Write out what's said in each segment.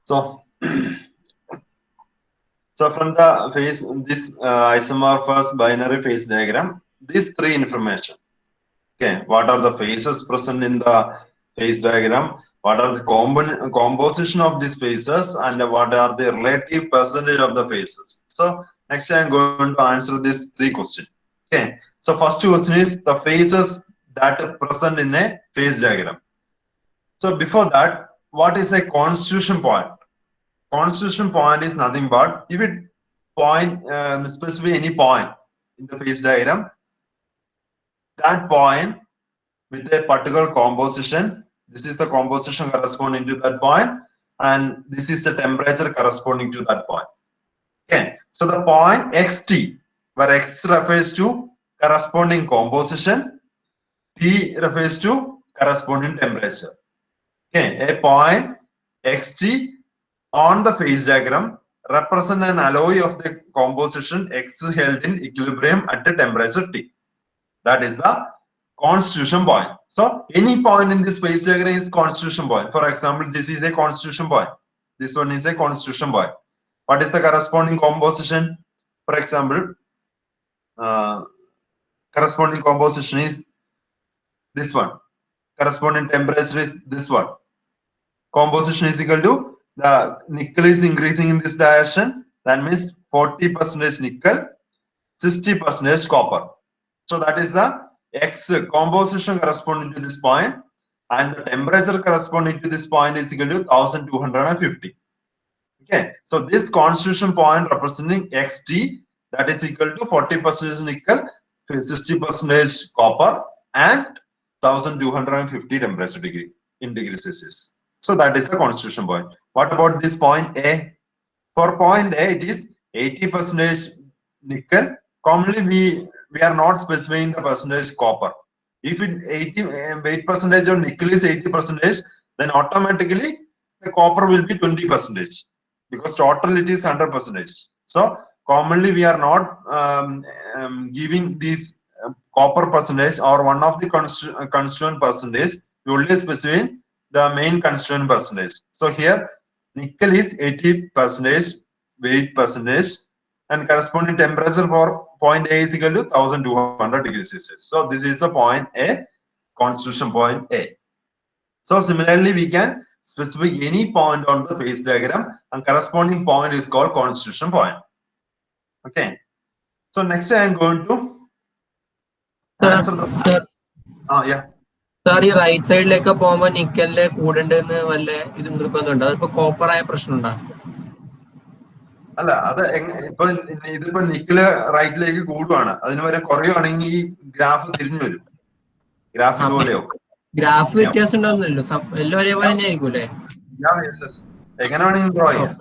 So, so from the phase, this isomorphous binary phase diagram, these three information. Okay, what are the phases present in the phase diagram? What are the composition of these phases, and what are the relative percentage of the phases? So next I'm going to answer these three questions. Okay, so first question is the phases that are present in a phase diagram. So before that, what is a constitution point? Constitution point is nothing but if it point specify any point in the phase diagram, that point with a particular composition. This is the composition corresponding to that point, and this is the temperature corresponding to that point. Okay, so the point xt, where x refers to corresponding composition, t refers to corresponding temperature. Okay, a point xt on the phase diagram represent an alloy of the composition x held in equilibrium at a temperature t. That is the constitution point. So any point in this phase diagram is constitution point. For example, this is a constitution point. This one is a constitution point. What is the corresponding composition? For example, corresponding composition is this one. Corresponding temperature is this one. Composition is equal to the nickel is increasing in this direction. That means 40% nickel, 60% copper. So that is the X composition corresponding to this point, and the temperature corresponding to this point is equal to 1250. Okay, so this constitution point representing Xt, that is equal to 40% nickel, 60% copper, and 1250 temperature degree in degrees Celsius. So that is the constitution point. What about this point A? For point A, it is 80% nickel. Commonly, we are not specifying the percentage copper. If it 88% of nickel is 80%, then automatically the copper will be 20%, because total it is 100%. So commonly we are not giving this copper percentage or one of the constituent percentage. We only specify the main constituent percentage. So here nickel is 80% weight percentage, and corresponding temperature for point A is equal to 1200 degrees Celsius. So this is the point A, constitution point A. So similarly, we can specify any point on the phase diagram, and corresponding point is called constitution point. Okay. So next I am going to answer the. Sir. Yeah. Sir, ഈ right സൈഡിലേക്ക് പോകുമ്പോൾ നിക്കലിലെ കൂടണ്ടെന്ന് വല്ല ഇത് നിർബന്ധമുണ്ട്? അതിപ്പോ copper ആയ പ്രശ്നമുണ്ടോ? അല്ല, അത് ഇപ്പൊ ഇതിപ്പോ നിക്കല് റൈറ്റിലേക്ക് കൂടുവാണ്, അതിന് വരെ കുറയുവാണെങ്കിൽ ഈ ഗ്രാഫ് തിരിഞ്ഞു വരും. ഗ്രാഫ് ഇതുപോലെയോ? ഗ്രാഫ് വ്യത്യാസം ഉണ്ടാവുന്നില്ലല്ലോ, എല്ലാം ഒരേപോലെ തന്നെ ആയിരിക്കും അല്ലേ? എങ്ങനെ വേണമെങ്കിൽ ഡ്രോ ചെയ്യാം.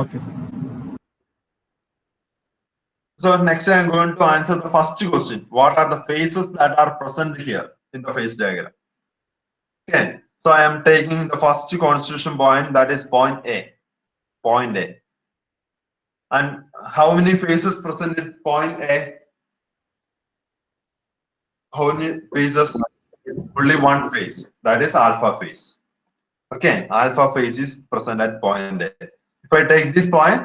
Okay. So next I am going to answer the first question. What are the phases that are present here in the phase diagram? Okay. So I am taking the first constitution point, that is point A. Point A. And how many phases present in point A? How many phases? Only one phase. That is alpha phase. Okay. Alpha phase is present at point A. If I take this point,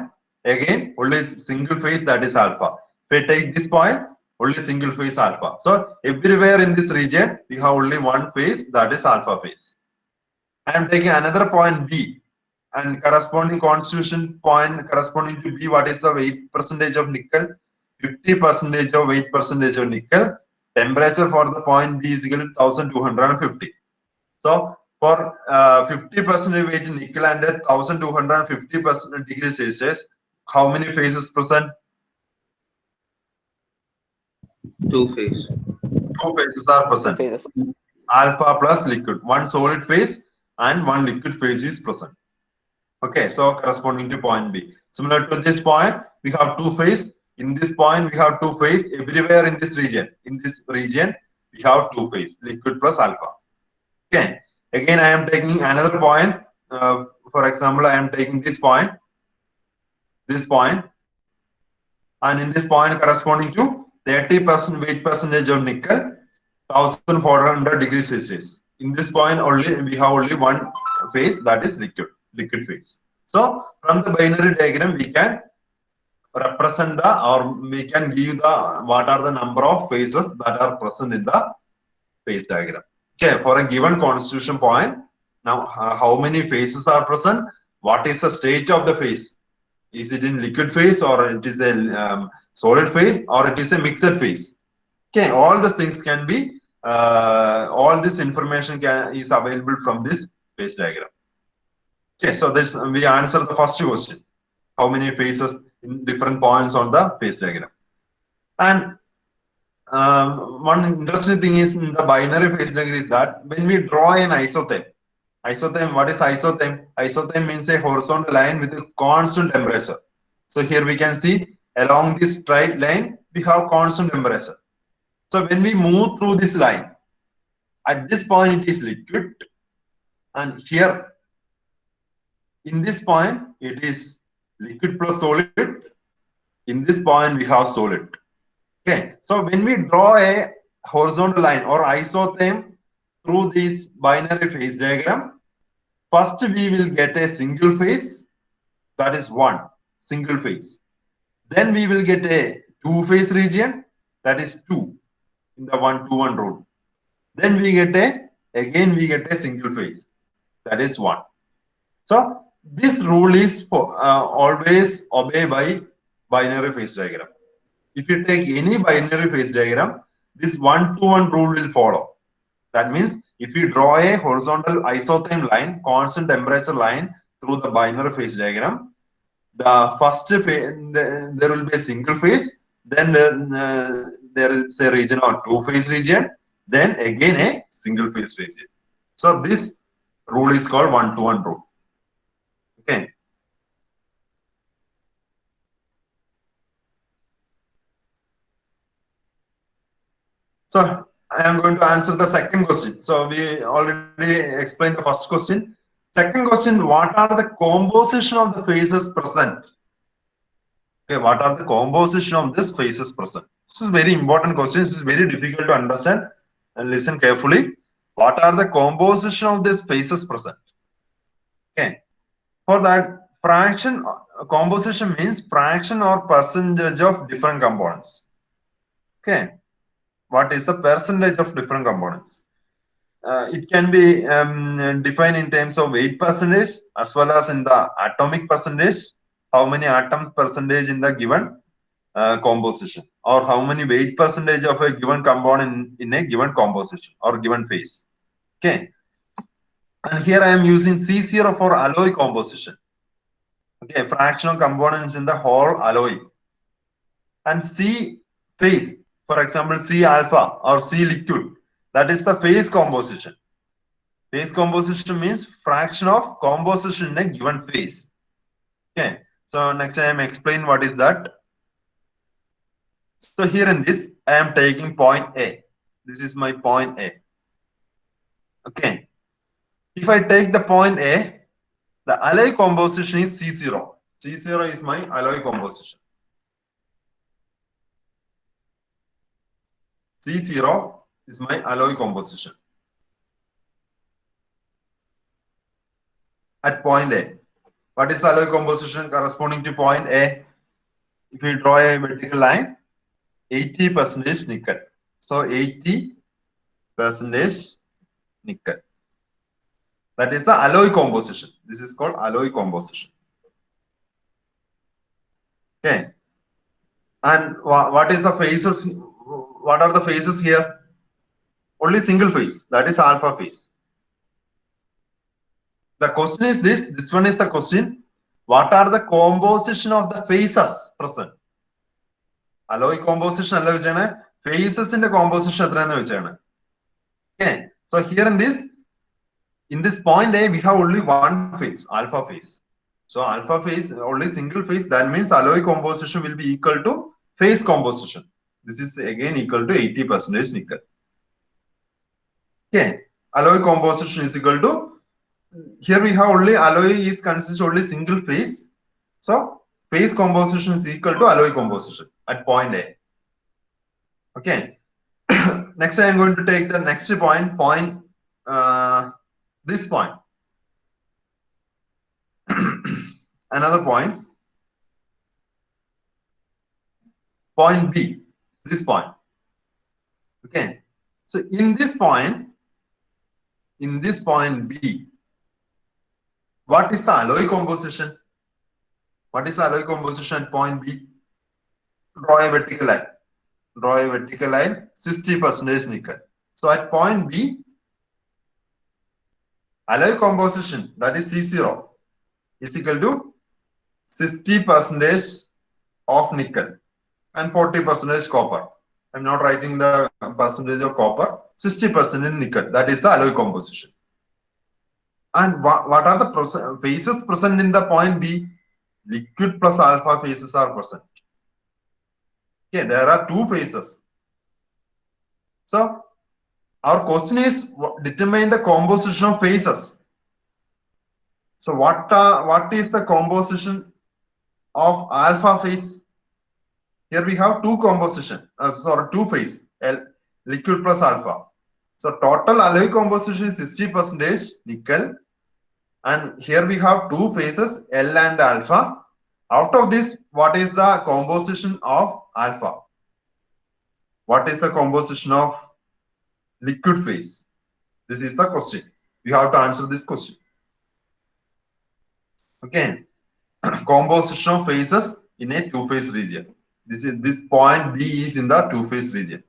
again only single phase, that is alpha. If I take this point, only single phase alpha. So everywhere in this region we have only one phase, that is alpha phase. I am taking another point B, and corresponding constitution point corresponding to B, what is the weight percentage of nickel? 50% of weight percentage of nickel. Temperature for the point B is equal to 1250. So for 50% weight nickel and 1250% degrees Celsius, how many phases present? Two phases. Two phases are present. Alpha plus liquid. One solid phase and one liquid phase is present. Okay, so corresponding to point B. Similar to this point, we have two phase. In this point, we have two phase. Everywhere in this region, we have two phase, liquid plus alpha. Okay. Again, I am taking another point. For example, I am taking this point, and in this point corresponding to 30% weight percentage of nickel, 1400 degrees Celsius. In this point only we have only one phase, that is liquid. liquid phase. So from the binary diagram, we can represent the, or we can give the, what are the number of phases that are present in the phase diagram. Okay, for a given constitution point, now how many phases are present? What is the state of the phase? Is it in liquid phase, or it is a solid phase, or it is a mixed phase? Okay, all these things can be, all this information is available from this phase diagram. Okay, so that's, we answer the first question. How many phases in different points on the phase diagram? And one interesting thing is in the binary phase diagram is that when we draw an isotherm, what is isotherm? Isotherm means a horizontal line with a constant temperature. So here we can see along this straight line, we have constant temperature. So when we move through this line, at this point it is liquid, and here in this point it is liquid plus solid. In this point we have solid. Okay, so when we draw a horizontal line or isotherm through this binary phase diagram, first we will get a single phase, that is one single phase. Then we will get a two-phase region, that is two, in the 1-2-1 rule. Then we get a single phase, that is one. So this rule is for, always obeyed by binary phase diagram. If you take any binary phase diagram, this 1-2-1 rule will follow. That means if you draw a horizontal isotherm line, constant temperature line through the binary phase diagram, the first phase, there will be a single phase, then there is a region or two-phase region, then again a single phase region. So this rule is called 1-2-1 rule. Okay. So I am going to answer the second question. So we already explained the first question. Second question, what are the composition of the phases present? Okay, what are the composition of this phases present? This is very important question. This is very difficult to understand, and listen carefully. What are the composition of these phases present? Okay, for that, fraction composition means fraction or percentage of different components. Okay, what is the percentage of different components? It can be defined in terms of weight percentage as well as in the atomic percentage. How many atoms percentage in the given composition, or how many weight percentage of a given component in a given composition or given phase. Okay, and here I am using C0 for alloy composition. Okay, fractional components in the whole alloy. And C phase, for example, C alpha or C liquid, that is the phase composition. Phase composition means fraction of composition in a given phase. Okay, so next I am explain what is that. So here in this, I am taking point A. This is my point A. Okay, if I take the point A, the alloy composition is C0. C0 is my alloy composition. C0 is my alloy composition at point A. What is the alloy composition corresponding to point A? If we draw a vertical line, 80% nickel. So 80% nickel. That is the alloy composition. This is called alloy composition. Okay. And what is the phases? What are the phases here? Only single phase. That is alpha phase. The question is this. This one is the question. What are the composition of the phases present? Alloy composition alla vechana phases in the composition etrayanu vechana. Okay. So here in this point A, we have only one phase, alpha phase. So alpha phase, only single phase. That means alloy composition will be equal to phase composition. This is again equal to 80% nickel. Okay. Alloy composition is equal to, here we have only alloy is consists only single phase. So phase composition is equal to alloy composition at point A. Okay. Next I am going to take the next point, this point. another point. Point B, this point. Okay. So in this point B, what is the alloy composition? What is the alloy composition at point B? Draw a vertical line. Draw a vertical line, 60% nickel. So at point B, alloy composition, that is C0, is equal to 60% of nickel and 40% copper. I'm not writing the percentage of copper, 60% in nickel. That is the alloy composition. And what are the phases present in the point B? Liquid plus alpha phases are present. Okay, there are two phases. So our question is determine the composition of phases. So what is the composition of alpha phase? Here we have two phase, liquid plus alpha. So total alloy composition is 60% nickel. And here we have two phases, L and alpha. Out of this, what is the composition of alpha? What is the composition of liquid phase? This is the question. We have to answer this question. Okay. Composition of phases in a two-phase region. This point B is in the two-phase region.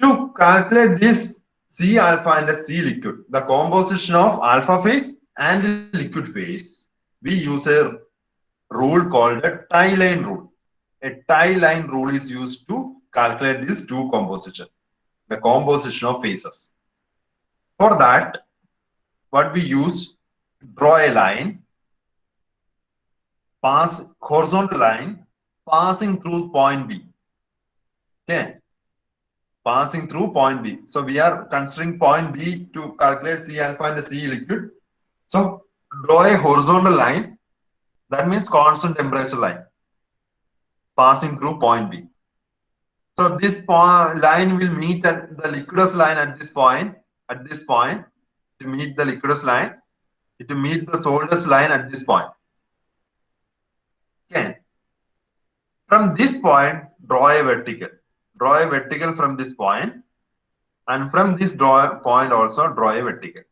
To calculate this C alpha and the C liquid, the composition of alpha phase and liquid phase, we use a rule called a tie line rule. A tie line rule is used to calculate these two composition, the composition of phases. For that, what we use, draw a line, pass horizontal line, passing through point B. Okay. Passing through point B. So we are considering point B to calculate C alpha and the C liquid. So draw a horizontal line. That means constant temperature line passing through point B. So this line will meet at the liquidous line at this point. To meet the liquidous line, to meet the solidus line at this point. Okay. From this point, draw a vertical. Draw a vertical from this point, and from this point also draw a vertical.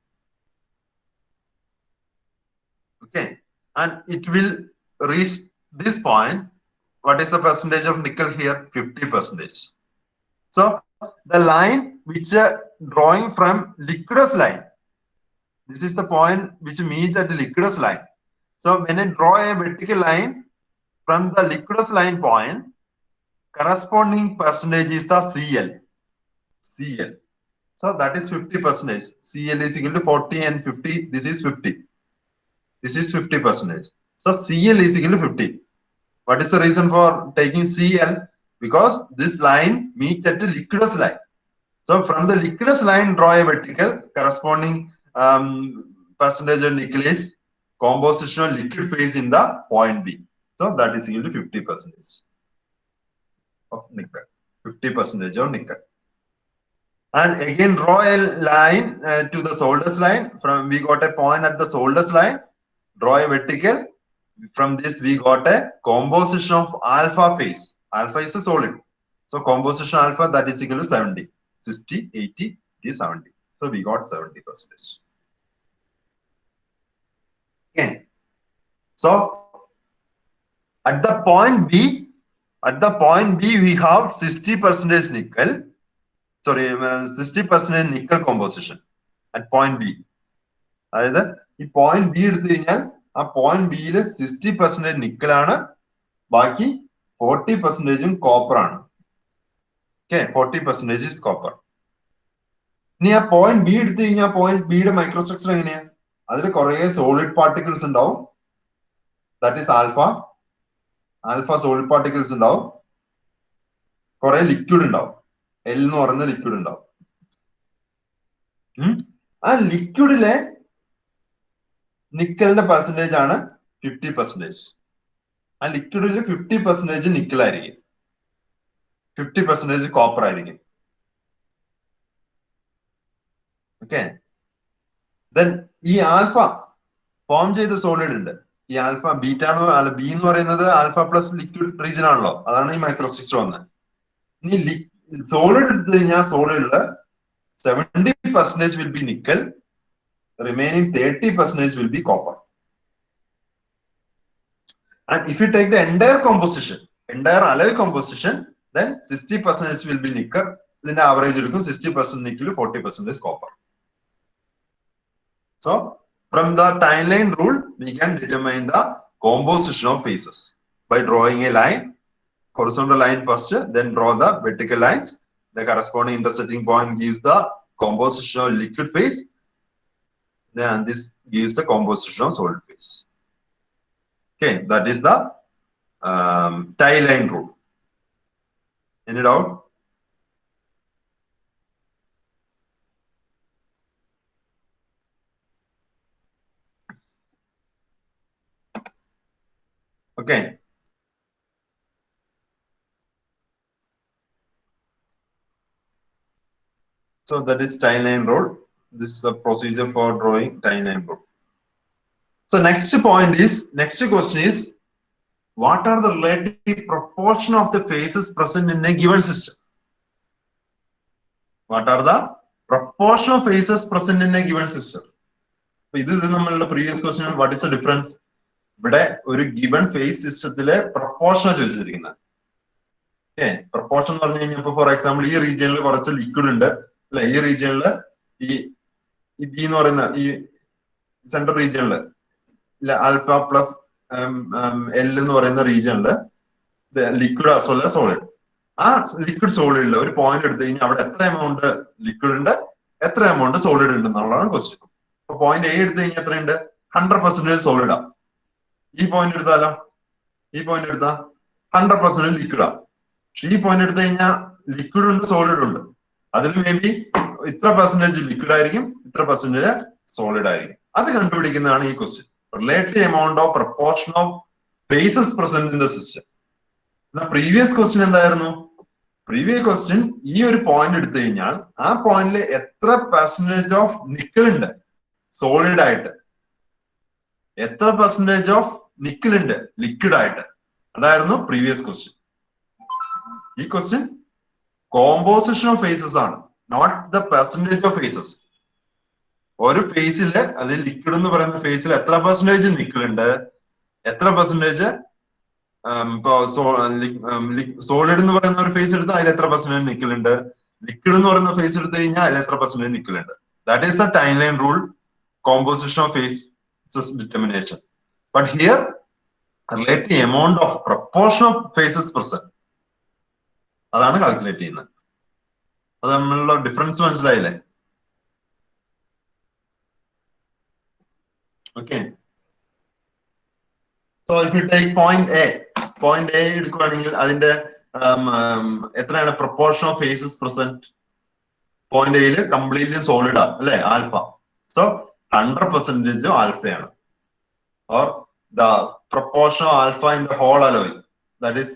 Okay, and it will reach this point. What is the percentage of nickel here? 50%. So the line which drawing from liquidous line, this is the point which meet at the liquidous line. So when I draw a vertical line from the liquidous line point, corresponding percentage is the CL. So that is 50%. CL is equal to 40 and 50. This is 50. This is 50%. So CL is equal to 50. What is the reason for taking CL? Because this line meets at the liquidous line. So from the liquidous line, draw a vertical. Corresponding percentage of nickel is composition of liquid phase in the point B. So that is equal to 50% of nickel. 50% of nickel. And again, draw a line to the solidus line. We got a point at the solidus line. Draw a vertical. From this, we got a composition of alpha phase. Alpha is a solid. So composition alpha, that is equal to 70. 60, 80, 70. So we got 70%. Okay. So at the point B, we have 60% nickel. Sorry, 60% nickel composition at point B. That is, point B എടുത്തു കഴിഞ്ഞാൽ ആ point B യിൽ 60% nickel ആണ്, ബാക്കി 40% copper ആണ്. Okay, 40% is copper. ഇനി ആ point B എടുത്തു കഴിഞ്ഞാൽ point B യുടെ മൈക്രോസ്ട്രക്ചർ എങ്ങനെയാ? അതിൽ കുറേ സോളിഡ് പാർട്ടിക്കിൾസ് ഉണ്ടാവും. That is alpha solid particles ഉണ്ടാവും. കുറെ ലിക്വിഡ് ഉണ്ടാവും. L എന്ന് പറയുന്ന ലിക്വിഡ് ഉണ്ടാവും. ആ ലിക്വിഡിലെ നിക്കലിന്റെ പെർസെന്റേജ് ആണ് 50%. ആ ലിക്വിഡിൽ 50% നിക്കൽ ആയിരിക്കും, 50% കോപ്പർ ആയിരിക്കും. ഓക്കെ, ദെൻ ഈ ആൽഫ ഫോം ചെയ്ത സോളിഡ് ഉണ്ട്. ഈ ആൽഫ ബീറ്റ അല്ല ബി എന്ന് പറയുന്നത് ആൽഫ പ്ലസ് ലിക്വിഡ് റീജിയൻ ആണല്ലോ. അതാണ് ഈ മൈക്രോ സ്ട്രക്ചർ വന്നത്. ഇനി സോളിഡ് എടുത്തു കഴിഞ്ഞാൽ സോളിഡില് 70% will be nickel, remaining 30% will be copper. And if you take the entire composition, entire alloy composition, then 60% will be nickel. Then average will be 60% nickel, 40% copper. So from the timeline rule, we can determine the composition of phases by drawing a line, horizontal line first, then draw the vertical lines. The corresponding intersecting point gives the composition of liquid phase. Then this gives the composition of solid phase. Okay, that is the tie line rule. Any doubt? Okay. So that is tie line rule. This is a procedure for drawing tie line rule. So next question is, what are the relative proportion of the phases present in a given system? What are the proportion of phases present in a given system? This is the previous question. What is the difference? ഇവിടെ ഒരു given face സിസ്റ്റത്തിലെ proportion ചോദിച്ചിരിക്കുന്നത്. Proportion എന്ന് പറഞ്ഞു കഴിഞ്ഞാൽ for example ഈ റീജിയനിൽ കുറച്ച് ലിക്വിഡ് ഉണ്ട് അല്ലെ, ഈ റീജിയനിൽ ഈ ബി എന്ന് പറയുന്ന ഈ സെൻട്രൽ റീജിയനിൽ ആൽഫ പ്ലസ് എൽ എന്ന് പറയുന്ന റീജിയനില് ലിക്വിഡ് ആസ് സോളിഡ്. ആ ലിക്വിഡ് സോളിഡില് ഒരു പോയിന്റ് എടുത്തു കഴിഞ്ഞാൽ അവിടെ എത്ര എമൗണ്ട് ലിക്വിഡ് ഉണ്ട്, എത്ര എമൗണ്ട് സോളിഡ് ഉണ്ട് എന്നുള്ളതാണ് ക്വസ്റ്റ്യൻ. അപ്പൊ പോയിന്റ് എ എടുത്തു കഴിഞ്ഞാൽ എത്രയുണ്ട്? 100% സോളിഡാ. ഈ പോയിന്റ് എടുത്താലോ, ഈ പോയിന്റ് എടുത്താൽ 100% ലിക്വിഡാ. ഈ പോയിന്റ് എടുത്തു കഴിഞ്ഞാൽ ലിക്വിഡ് ഉണ്ട് സോളിഡ് ഉണ്ട്. അതിൽ മേ ബി ഇത്ര പെർസെന്റേജ് ലിക്വിഡ് ആയിരിക്കും, ഇത്ര പെർസെന്റേജ് സോളിഡ് ആയിരിക്കും. അത് കണ്ടുപിടിക്കുന്നതാണ് ഈ question. Relative amount of proportion of phases present in the system. The previous question എന്തായിരുന്നു? Previous question ഈ ഒരു പോയിന്റ് എടുത്തു കഴിഞ്ഞാൽ ആ പോയിന്റിൽ എത്ര പെർസെന്റേജ് ഓഫ് നിക്കൽ ഉണ്ട് സോളിഡ് ആയിട്ട്, എത്ര പെർസെന്റേജ് ഓഫ് നിക്കൽ ഉണ്ട് ലിക്വിഡ് ആയിട്ട്. അതായിരുന്നു പ്രീവിയസ് ക്വസ്റ്റ്യൻ. ഈ ക്വസ്റ്റ്യൻ കോമ്പോസിഷൻ ഓഫ് ഫേസസ് ആണ്, not the percentage of phases. ഒരു ഫേസില് അല്ലെങ്കിൽ ലിക്വിഡ് എന്ന് പറയുന്ന ഫേസിൽ എത്ര പെർസെന്റേജ് നിക്കൽ ഉണ്ട്, എത്ര പെർസെന്റേജ് സോളിഡ് എന്ന് പറയുന്ന ഒരു ഫേസ് എടുത്താൽ അതിൽ എത്ര പെർസെന്റേജ് നിക്കൽ ഉണ്ട്, ലിക്വിഡ് എന്ന് പറയുന്ന ഫേസ് എടുത്തു കഴിഞ്ഞാൽ അതിൽ എത്ര പെർസെന്റേജ് നിക്കൽ ഉണ്ട്. That is the time line rule, composition of phases determination. But here relate amount of proportion of phases present, അതാണ് കാൽക്കുലേറ്റ് ചെയ്യുന്നത്. അത് തമ്മിലുള്ള ഡിഫറൻസ് മനസ്സിലായില്ലേ? Okay. So if you take point A എടുക്കുകയാണെങ്കിൽ അതിന്റെ എത്രയാണ് proportion of phases present? Point എയില് completely solid ആണ് അല്ലെ, ആൽഫ. സോ 100% ആൽഫയാണ്. Or the proportion of alpha in the whole alloy, that is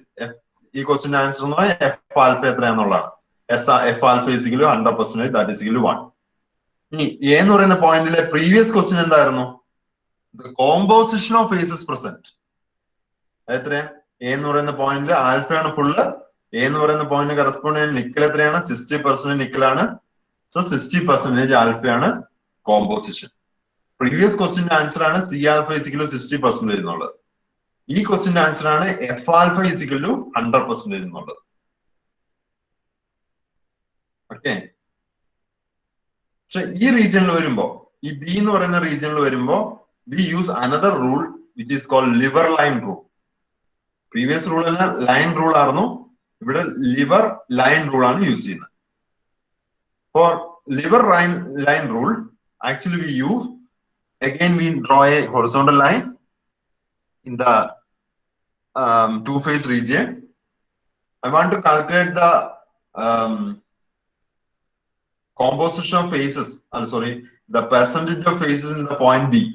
ഈ ക്വസ്റ്റിന്റെ ആൻസർ എന്ന് പറഞ്ഞാൽ എഫ് ആൽഫ എത്രയാന്നുള്ളതാണ്. F alpha is equal to 100%, that is equal to 1. ഇനി എ എന്ന് പറയുന്ന പോയിന്റിലെ പ്രീവിയസ് ക്വസ്റ്റ്യൻ എന്തായിരുന്നു? The composition of phases present. എത്രയാ? എ എന്ന് പറയുന്ന പോയിന്റിൽ ആൽഫയാണ് ഫുള്ള്. എ എന്ന് പറയുന്ന പോയിന്റ് കറസ്പോണ്ട് നിക്കൽ എത്രയാണ്? 60% നിക്കലാണ്. സോ 60% ആൽഫയാണ് കോമ്പോസിഷൻ. പ്രീവിയസ് ക്വസ്റ്റിന്റെ ആൻസർ ആണ് സി ആൽഫ ഈസിക്കൽ 60% എന്നുള്ളത്. ഈ ക്വസ്റ്റിന്റെ ആൻസർ ആണ് എഫ് ആൽഫ ഈസിക്കൽ ടു 100% എന്നുള്ളത്. ഓക്കെ. പക്ഷെ ഈ റീജിയനിൽ വരുമ്പോ, ഈ ബി എന്ന് പറയുന്ന റീജിയനിൽ വരുമ്പോ we use another rule which is called liver line rule. Previous rule എല്ലാം line rule ആയിരുന്നു, ഇവിടെ liver line rule ആണ് യൂസ് ചെയ്യുന്നത്. For liver line rule, actually we use, again we draw a horizontal line in the two phase region. I want to calculate the composition of phases, I'm sorry, the percentage of phases in the point B.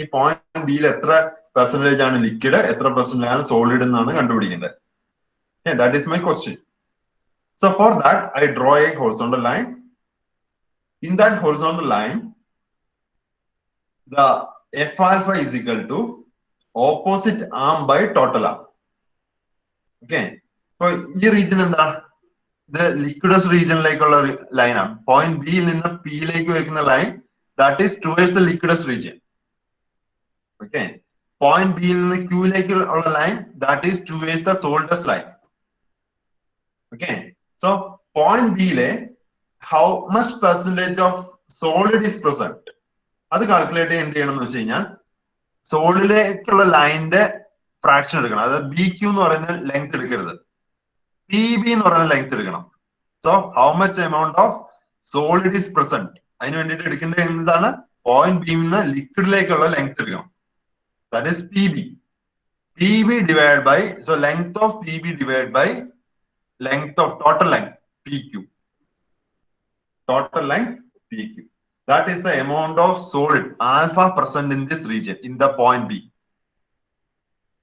ഈ point ബിയിൽ എത്ര percentage ആണ് liquid, എത്ര percentage ആണ് solid എന്നാണ് കണ്ടുപിടിക്കേണ്ടത്. That is my question. So for that I draw A horizontal line. In that horizontal line, the F alpha is equal to opposite arm by total arm. Okay. So ഈ region എന്താണ്? ഇത് ലിക്വിഡസ് റീജിയനിലേക്കുള്ള ലൈനാണ്. Point ബിയിൽ നിന്ന് പിയിലേക്ക് വെക്കുന്ന line that is towards the liquidus region. Okay. Point ബിയിൽ നിന്ന് ക്യൂയിലേക്ക് ഉള്ള line that is towards the solidus line. Okay. So point ബിയിലെ how much percentage of solid is present അത് കാൽക്കുലേറ്റ് ചെയ്യാൻ എന്ത് ചെയ്യണം എന്ന് വെച്ച് കഴിഞ്ഞാൽ സോളിഡിലേക്കുള്ള ലൈനിന്റെ ഫ്രാക്ഷൻ എടുക്കണം. അതായത് ബി ക്യൂ എന്ന് പറയുന്ന ലെങ്ത് എടുക്കരുത്, പി ബി എന്ന് പറയുന്ന ലെങ്ത് എടുക്കണം. So how much amount of solid is present അതിന് വേണ്ടിയിട്ട് എടുക്കേണ്ടത് എന്താണ്? പോയിന്റ് ബി നിന്ന് ലിക്വിഡിലേക്കുള്ള ലെങ്ത് എടുക്കണം. That is P B. P B divide by so length of P B divide by length of total length P Q. Total length PQ. That is the amount of solid alpha present in this region in the point B.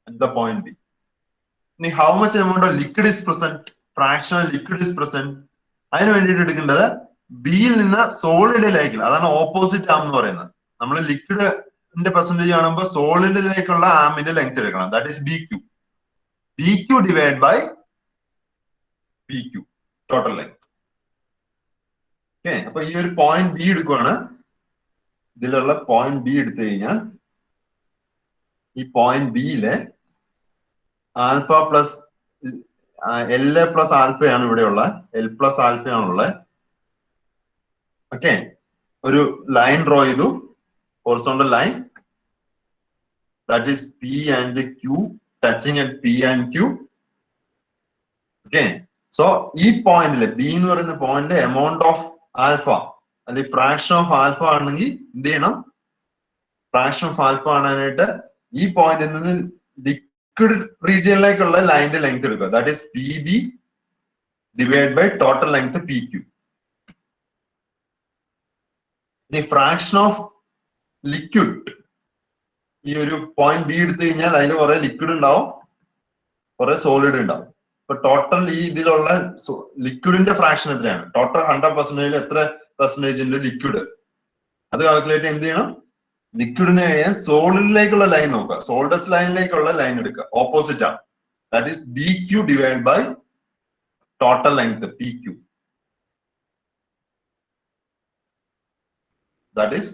At the point B. Now, how much amount of liquid is present? Fractional liquid is present. അതിന് വേണ്ടിയിട്ട് എടുക്കേണ്ടത് ബിയിൽ നിന്ന് സോളിഡിലേക്കുള്ള, അതാണ് opposite ആം എന്ന് പറയുന്നത്. നമ്മൾ ലിക്വിഡിന്റെ പെർസെന്റേജ് കാണുമ്പോൾ സോളിഡിലേക്കുള്ള ആമിന്റെ ലെങ്ത് എടുക്കണം. That is B Q. B Q divide by P Q total length. Okay. അപ്പൊ ഈ ഒരു പോയിന്റ് ബി എടുക്കുവാണ്. ഇതിലുള്ള പോയിന്റ് ബി എടുത്തു കഴിഞ്ഞാൽ ഈ പോയിന്റ് ബിയിലെ alpha plus L A plus ആൽഫയാണ് ഇവിടെയുള്ള, എൽ പ്ലസ് ആൽഫയാണുള്ളത്. ഓക്കെ. ഒരു ലൈൻ ഡ്രോ ചെയ്തു, horizontal line that is P and Q touching at P and Q. Okay. So ഈ പോയിന്റില് ബി എന്ന് പറയുന്ന പോയിന്റിലെ എമൗണ്ട് ഓഫ് ആൽഫ അല്ലെങ്കിൽ ഫ്രാക്ഷൻ ഓഫ് ആൽഫ ആണെങ്കിൽ എന്ത് ചെയ്യണം? ഫ്രാക്ഷൻ ഓഫ് ആൽഫ ആണാനായിട്ട് ഈ പോയിന്റിൽ നിന്ന് ലിക്വിഡ് റീജിയനിലേക്കുള്ള ലൈനിന്റെ ലെങ്ത് എടുക്കുക. That is P B divide by total length P Q. ഇനി ഫ്രാക്ഷൻ ഓഫ് ലിക്വിഡ്, ഈ ഒരു പോയിന്റ് ബി എടുത്തു കഴിഞ്ഞാൽ അതിൽ കുറെ ലിക്വിഡ് ഉണ്ടാവും, കുറെ സോളിഡ് ഉണ്ടാവും. ഇപ്പൊ ടോട്ടൽ ഈ ഇതിലുള്ള ലിക്വിഡിന്റെ ഫ്രാക്ഷൻ എത്രയാണ്? ടോട്ടൽ 100% എത്ര പെർസെന്റേജ് ഉണ്ട് ലിക്വിഡ്? അത് കാൽക്കുലേറ്റ് എന്ത് ചെയ്യണം? ലിക്വിഡിനെ സോളിഡിലേക്കുള്ള ലൈൻ നോക്കുക, സോൾഡസ് ലൈനിലേക്കുള്ള ലൈൻ എടുക്കുക, ഓപ്പോസിറ്റ് ആണ്. That is B Q divide by total length P Q. ദാറ്റ് ഈസ്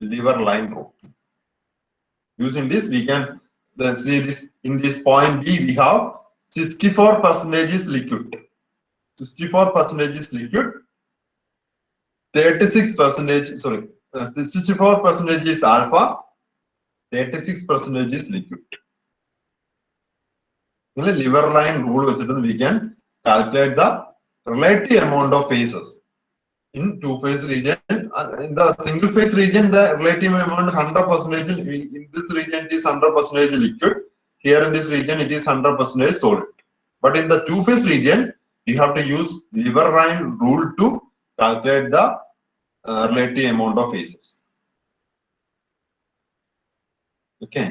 liver line rule. Using this, we can see this in this point B. We have 64% is liquid. 64% is liquid. 64% is alpha. 36% is liquid. In the liver line rule, we can calculate the relative amount of phases. In two-phase region, in the single-phase region, the relative amount 100%. In this region, it is 100% liquid. Here in this region, it is 100% solid. But in the two-phase region, you have to use liver line rule to calculate the relative amount of phases. Okay.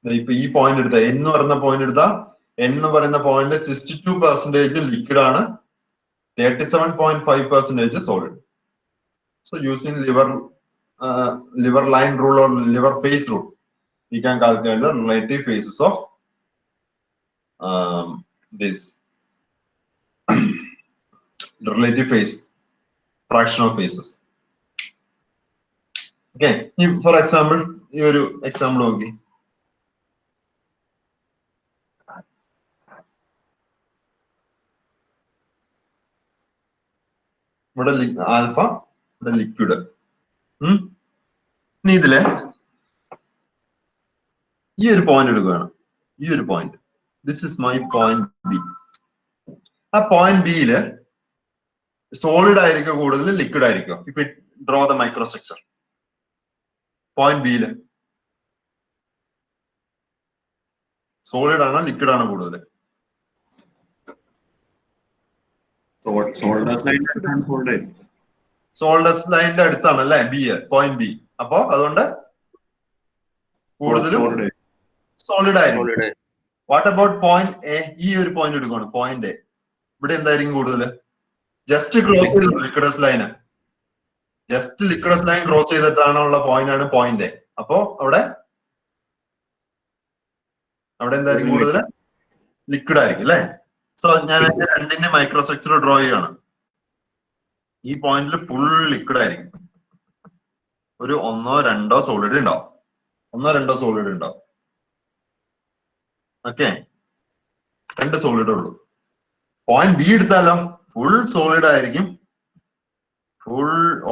This point is the N point is the N point is 62% liquid. 37.5% is solid. So using liver line rule or liver phase rule, we can calculate the relative phases of this relative phase, fraction of phases. Okay. For example, your example okay. Alpha, the liquid. Neither here point. Here point. This is my point B. A point B solid liquid. If we draw the microstructure. Point B solid liquid Solidus line B, point B. Solid. What about point A? This point point A. Just cross the liquidus line. Just liquidus line cross the point A. അപ്പോ അവിടെ എന്തായിരിക്കും കൂടുതൽ? Liquid ആയിരിക്കും അല്ലെ? So ഞാൻ അതിന്റെ രണ്ടിന്റെ microstructure draw ചെയ്യാണ്. ഈ പോയിന്റിൽ ഫുൾ ലിക്വിഡ് ആയിരിക്കും. ഒരു 1-2 സോളിഡ് ഉണ്ടാവും. 1-2 സോളിഡ് ഉണ്ടാവും. ഓക്കെ, 2 സോളിഡ് ഉള്ളൂ. പോയിന്റ് ബി എടുത്താലോ ഫുൾ സോളിഡ് ആയിരിക്കും.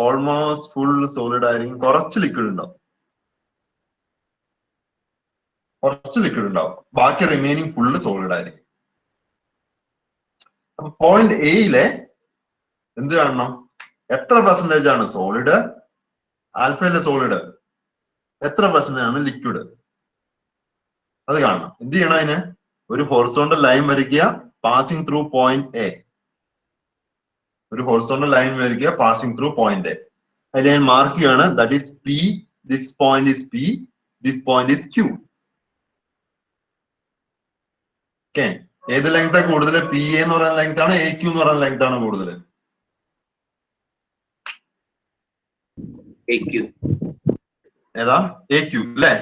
ഓൾമോസ്റ്റ് ഫുൾ സോളിഡ് ആയിരിക്കും. കുറച്ച് ലിക്വിഡ് ഉണ്ടാവും. ബാക്കി റിമൈനിങ് ഫുള്ള് സോളിഡ് ആയിരിക്കും. അപ്പൊ പോയിന്റ് എയിലെ എന്ത് കാണണം? എത്ര പെർസെന്റേജ് ആണ് സോളിഡ്? ആൽഫയിലെ സോളിഡ് എത്ര പെർസെന്റേജ് ആണ് ലിക്വിഡ്? അത് കാണണം. എന്ത് ചെയ്യണം? അതിന് ഒരു ഹൊറിസോണ്ടൽ ലൈൻ വരയ്ക്കുക, പാസിംഗ് ത്രൂ പോയിന്റ് എ. ഒരു ഹൊറിസോണ്ടൽ ലൈൻ വരയ്ക്കുക, പാസിംഗ് ത്രൂ പോയിന്റ് എ. അതിൽ ഞാൻ മാർക്ക് ചെയ്യാണ്. That is P. This point is P. This point is Q. Okay, ഏത് ലെങ്ത് കൂടുതൽ? പി എ എന്ന് പറയുന്ന ലെങ്ത് ആണ്, എ ക്യൂ എന്ന് പറയുന്ന ലെങ്ത് ആണ് കൂടുതൽ? ഏതാ? എ ക്യൂ അല്ലേ?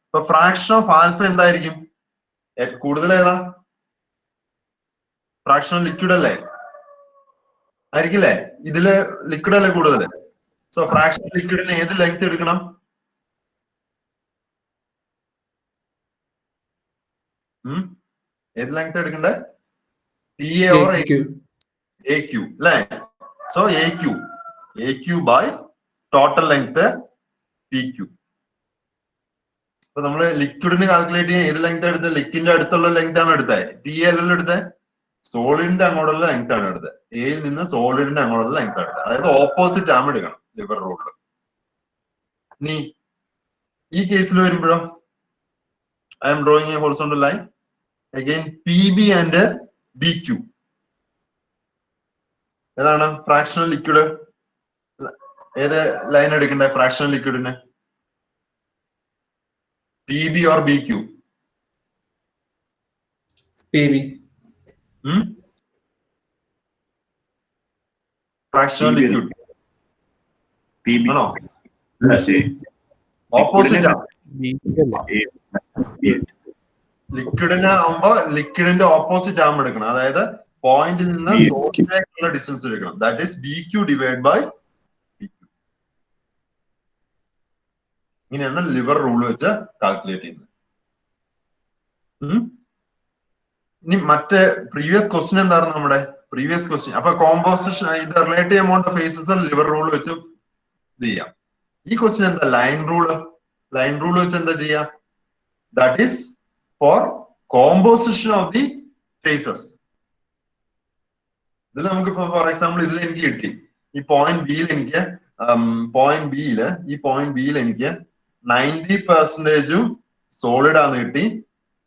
ഇപ്പൊ ഫ്രാക്ഷൻ ഓഫ് ആൽഫ എന്തായിരിക്കും? കൂടുതൽ ഏതാ? ഫ്രാക്ഷൻ ഓഫ് ലിക്വിഡ് അല്ലേ? ആയിരിക്കില്ലേ? ഇതില് ലിക്വിഡ് അല്ലേ കൂടുതൽ? സോ ഫ്രാക്ഷൻ ഓഫ് ലിക്വിഡിന് ഏത് ലെങ്ത് എടുക്കണം? ഏത് ലെങ്ത് എടുക്കണ്ടേ? P A or A Q? A Q അല്ലേ? So A Q by total length P Q. അപ്പൊ നമ്മള് ലിക്വിഡിന് കാൽക്കുലേറ്റ് ചെയ്യാൻ ഏത് ലെങ്ത് എടുത്തത്? ലിക്വിഡിന്റെ അടുത്തുള്ള ലെങ്ത് ആണ് എടുത്തത്. പി എല്ലാം എടുത്തത് സോളിഡിന്റെ അങ്ങോട്ടുള്ള ലെങ്ത് ആണ് എടുത്തത്. എയിൽ നിന്ന് സോളിഡിന്റെ അങ്ങോട്ടുള്ള ലെങ്ത് ആണ് എടുത്തത്. അതായത് ഓപ്പോസിറ്റ് ആം എടുക്കണം ലിവർ റൂളിൽ. ഇനി ഈ കേസിൽ വരുമ്പോഴോ I'm drawing a horizontal line. Again P B and B Q. ഏതാണ് ഫ്രാക്ഷണൽ ലിക്വിഡ്? ഏത് ലൈൻ എടുക്കണ്ടേ ഫ്രാക്ഷണൽ ലിക്വിഡിന്? P B or B Q? Fractional liquid ആണോ? ഓപ്പോസിറ്റ് ആണ്. ലിക്വിഡിന് ആവുമ്പോ ലിക്വിഡിന്റെ ഓപ്പോസിറ്റ് ആം എടുക്കണം. അതായത് പോയിന്റിൽ നിന്ന് സോളിഡിലേക്കുള്ള ഡിസ്റ്റൻസ് എടുക്കണം. That is B Q divide by P Q. ഇങ്ങനെയാണ് ലിവർ റൂൾ വെച്ച് കാൽക്കുലേറ്റ് ചെയ്യുന്നത്. ഇനി മറ്റേ പ്രീവിയസ് ക്വസ്റ്റ്യൻ എന്തായിരുന്നു നമ്മുടെ പ്രീവിയസ് ക്വസ്റ്റ്യൻ? അപ്പൊ കോമ്പോസിഷൻ ഇത് relative amount of phases lever rule വെച്ച് ഇത് ചെയ്യാം. ഈ ക്വസ്റ്റ്യൻ എന്താ? ലൈൻ റൂൾ വെച്ച് എന്താ ചെയ്യാം? That is for composition of the phases. ഇതിൽ നമുക്കിപ്പോ ഫോർ എക്സാമ്പിൾ ഇതിൽ എനിക്ക് കിട്ടി ഈ പോയിന്റ് ബിയിൽ എനിക്ക് ഈ പോയിന്റ് ബിയിൽ എനിക്ക് 90% സോളിഡ് ആന്ന് കിട്ടി,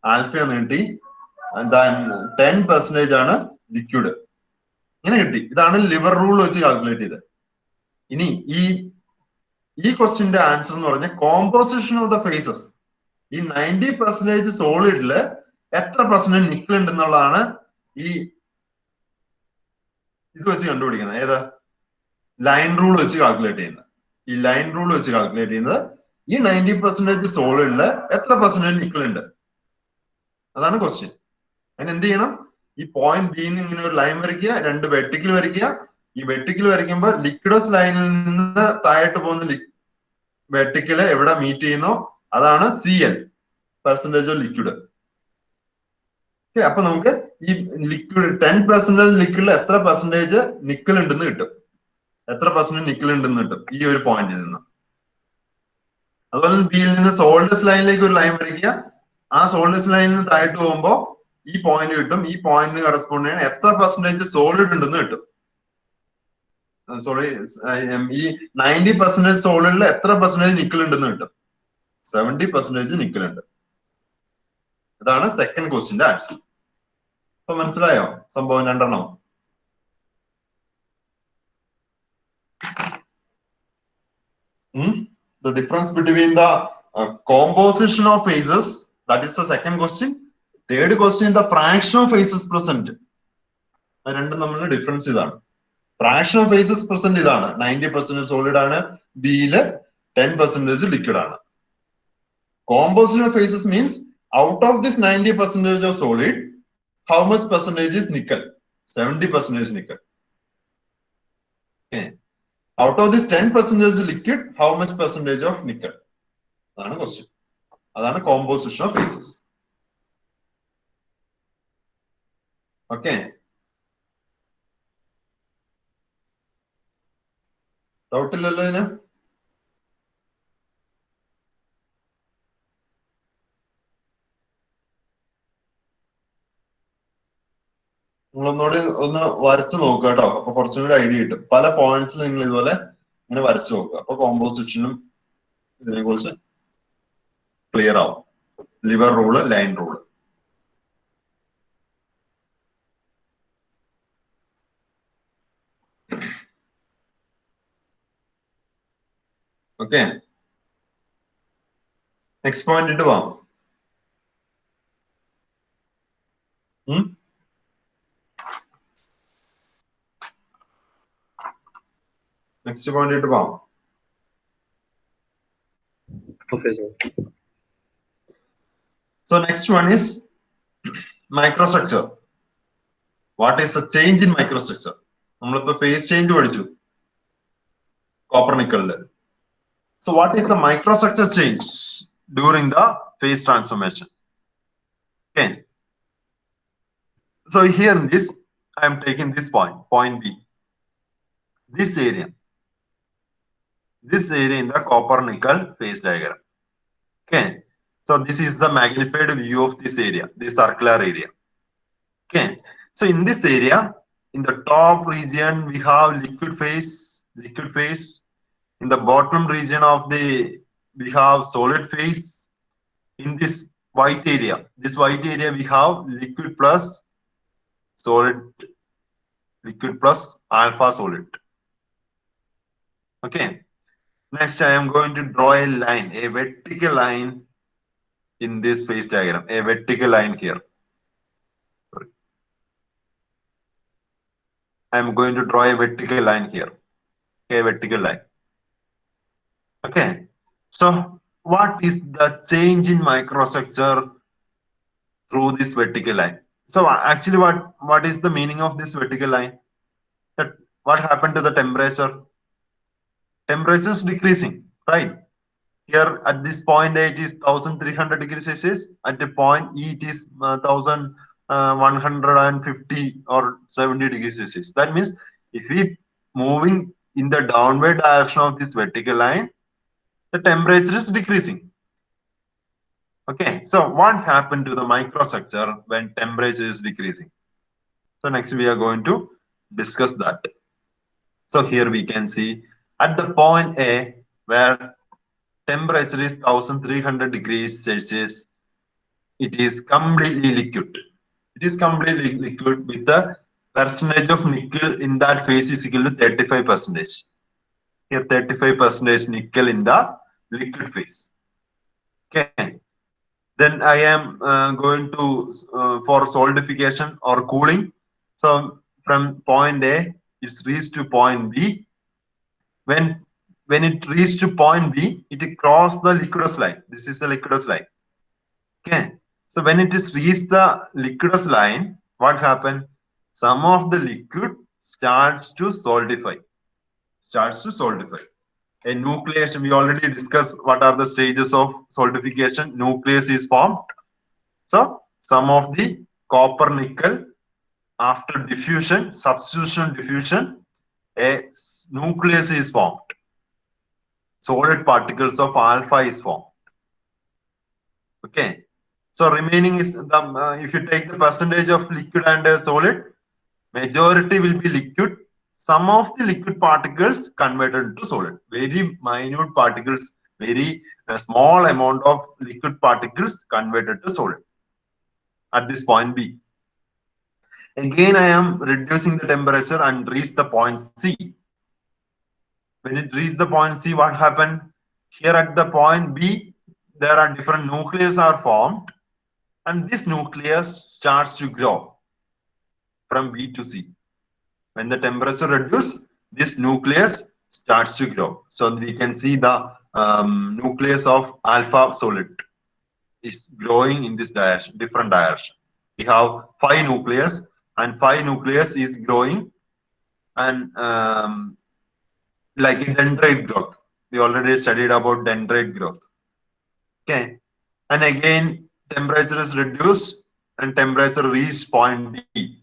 ആൽഫയാന്ന് കിട്ടി, 10% ആണ് ലിക്വിഡ്. ഇങ്ങനെ കിട്ടി. ഇതാണ് ലിവർ റൂൾ വെച്ച് കാൽക്കുലേറ്റ് ചെയ്തത്. ഇനി ഈ ക്വസ്റ്റ്യന്റെ ആൻസർ എന്ന് പറഞ്ഞാൽ കോമ്പോസിഷൻ ഓഫ് ദ ഫേസസ്. ഈ 90% സോളിഡില് എത്ര പെർസെന്റേജ് നിക്കൽ ഉണ്ടെന്നുള്ളതാണ് ഈ ഇത് വെച്ച് കണ്ടുപിടിക്കുന്നത്. ഏത്? ലൈൻ റൂൾ വെച്ച് കാൽക്കുലേറ്റ് ചെയ്യുന്നത്. ഈ ലൈൻ റൂൾ വെച്ച് കാൽക്കുലേറ്റ് ചെയ്യുന്നത് ഈ 90% സോളിഡില് എത്ര പെർസെന്റേജ് നിക്കൽ ഉണ്ട്, അതാണ് ക്വസ്റ്റ്യൻ. അതിന് എന്ത് ചെയ്യണം? ഈ പോയിന്റ് ബിന്ന് ഇങ്ങനെ ഒരു ലൈൻ വരയ്ക്കുക, 2 വെർട്ടിക്കൽ വരയ്ക്കുക. ഈ വെർട്ടിക്കൽ വരയ്ക്കുമ്പോൾ ലിക്വിഡസ് ലൈനിൽ നിന്ന് താഴോട്ട് പോകുന്ന വെർട്ടിക്കല് എവിടെ മീറ്റ് ചെയ്യുന്നോ അതാണ് CL, പെർസെന്റേജ് ഓഫ് ലിക്വിഡ്. അപ്പൊ നമുക്ക് ഈ ലിക്വിഡ് 10% ലിക്വിഡിൽ എത്ര പെർസെന്റേജ് നിക്കൽ ഉണ്ടെന്ന് കിട്ടും, എത്ര പെർസെന്റേജ് നിക്കൽ ഉണ്ടെന്ന് കിട്ടും ഈ ഒരു പോയിന്റിൽ നിന്ന്. അതുപോലെ ബിയിൽ നിന്ന് സോൾഡസ് ലൈനിലേക്ക് ഒരു ലൈൻ വരയ്ക്കുക. ആ സോൾഡസ് ലൈനിൽ നിന്ന് താഴോട്ട് പോകുമ്പോ ഈ പോയിന്റ് കിട്ടും. ഈ പോയിന്റിന് കറസ്പോണ്ട് ചെയ്യാൻ എത്ര പെർസെന്റേജ് സോളിഡ് ഉണ്ടെന്ന് കിട്ടും. സോറി, ഈ 90% സോളിഡിൽ എത്ര പെർസെന്റേജ് നിക്കൽ ഉണ്ടെന്ന് കിട്ടും? 70% നിക്കൽ ഉണ്ട്. ഇതാണ് സെക്കൻഡ് ക്വസ്റ്റ്യന്റെ ആൻസർ. അപ്പൊ മനസ്സിലായോ സംഭവം? 2 എണ്ണം. The difference between the composition of phases, that is the second question. Third question, the fraction of phases present. രണ്ടും തമ്മിലുള്ള ഡിഫറൻസ് ഇതാണ്. ഫ്രാക്ഷൻ ഓഫ് ഫേസസ് പ്രസന്റ് ഇതാണ്. 90% സോളിഡ് ആണ് ബിയില്, 10% liquid. Composition of phases means out of this 90% of solid, how much percentage is nickel? 70% nickel. Okay. Out of this 10% liquid, how much percentage of nickel? That's the question. That's the composition of phases. Okay. Doubt illalla ina? നിങ്ങളൊന്നുകൂടി ഒന്ന് വരച്ച് നോക്കുക കേട്ടോ. അപ്പൊ കുറച്ചും കൂടി idea കിട്ടും. പല പോയിന്റ്സിൽ നിങ്ങൾ ഇതുപോലെ ഇങ്ങനെ വരച്ച് നോക്കുക. അപ്പൊ കോമ്പോസിഷനും ഇതിനെ കുറിച്ച് ക്ലിയർ ആവും. Liver rule, line rule. Okay, next point ഇട്ട് പോവാം. നെക്സ്റ്റ് പോയിന്റ് ഇട്ട് പോവാം. Okay, sir. So next one is microstructure. What is the change in microstructure? നമ്മളിപ്പോ phase change പഠിച്ചു copper nickel. So what is the microstructure change during the phase transformation? Okay. So here in this, I am taking this point, point B. This area in the copper nickel phase diagram. Okay. So this is the magnified view of this area, this circular area. Okay. So in this area, in the top region, we have liquid phase. In the bottom region of we have solid phase. In this white area, we have liquid plus solid, liquid plus alpha solid. Okay. Next, I am going to draw a line, a vertical line in this phase diagram, a vertical line here. Sorry. I am going to draw a vertical line here, a vertical line. Okay. So what is the change in microstructure through this vertical line? So actually, what is the meaning of this vertical line? That what happened to the temperature? Temperature is decreasing, right? Here at this point A, it is 1300 degrees Celsius. At the point E, it is 1150 or 70 degrees Celsius. That means if we moving in the downward direction of this vertical line, the temperature is decreasing. Okay, so what happened to the microstructure when temperature is decreasing? So next we are going to discuss that. So here we can see at the point A, where temperature is 1300 degrees Celsius, it is completely liquid. It is completely liquid with the percentage of nickel in that phase is equal to 35%. Here 35% nickel in the liquid phase. Okay. Then I am going to for solidification or cooling. So from point A, it's reached to point B. When it reached to point B, it crossed the liquidus line. This is the liquidus line. Okay. So when it is reached the liquidus line, what happened? Some of the liquid starts to solidify. A nucleus, we already discussed what are the stages of solidification. Nucleus is formed. So some of the copper nickel after diffusion, substitution diffusion, a nucleus is formed. Solid particles of alpha is formed. Okay. So remaining is the if you take the percentage of liquid and solid, majority will be liquid. Some of the liquid particles converted into solid. Very minute particles, very small amount of liquid particles converted to solid. At this point B. Again, I am reducing the temperature and reach the point C. When it reaches the point C, what happened? Here at the point B, there are different nucleus are formed, and this nucleus starts to grow from B to C. When the temperature reduces, this nucleus starts to grow. So we can see the nucleus of alpha solid is growing in this direction, different direction. We have 5 nucleus, and 5 nucleus is growing, and like a dendrite growth. We already studied about dendrite growth. Okay, and again temperature is reduced and temperature reached point D.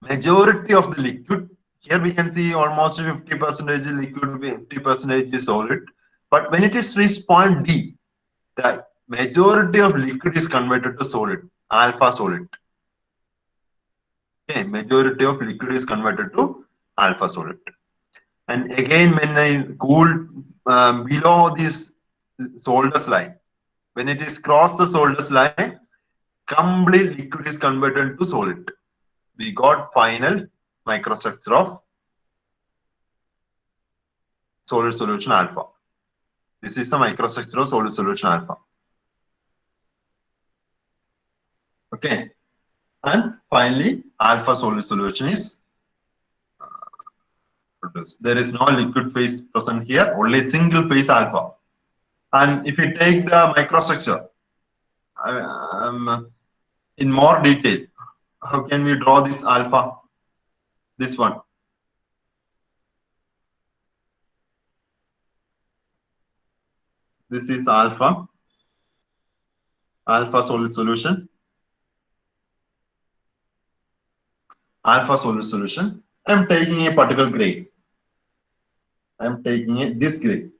Majority of the liquid, here we can see almost 50% liquid, 50% is solid. But when it is reached point D, the majority of liquid is converted to solid, alpha solid. Okay, majority of liquid is converted to alpha solid. And again, when I cool below this Solders line, when it is crossed the Solders line, complete liquid is converted to solid. We got final microstructure of solid solution alpha. This is the microstructure of solid solution alpha. Okay, and finally alpha solid solution is produced. There is no liquid phase present here, only single phase alpha. And if we take the microstructure in more detail, how can we draw this alpha? This one. This is alpha solid solution. Alpha solid solution. I am taking a particular grade. I am taking this grade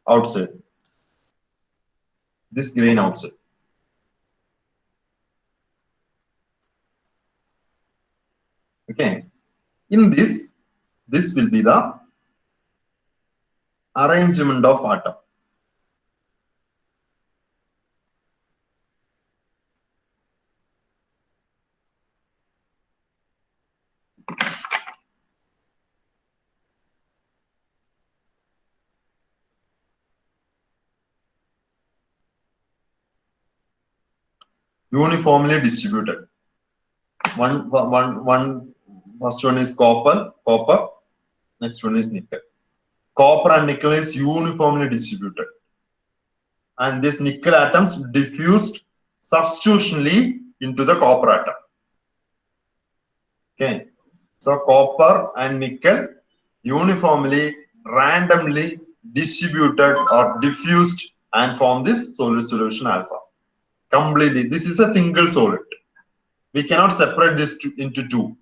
outside. This grain outside. Okay. In this will be the arrangement of atom. Uniformly distributed. First one is copper. Next one is nickel. Copper and nickel is uniformly distributed, and these nickel atoms diffused substitutionally into the copper atom. Okay, so copper and nickel uniformly, randomly distributed or diffused and form this solid solution alpha. Completely, this is a single solid. We cannot separate this into two.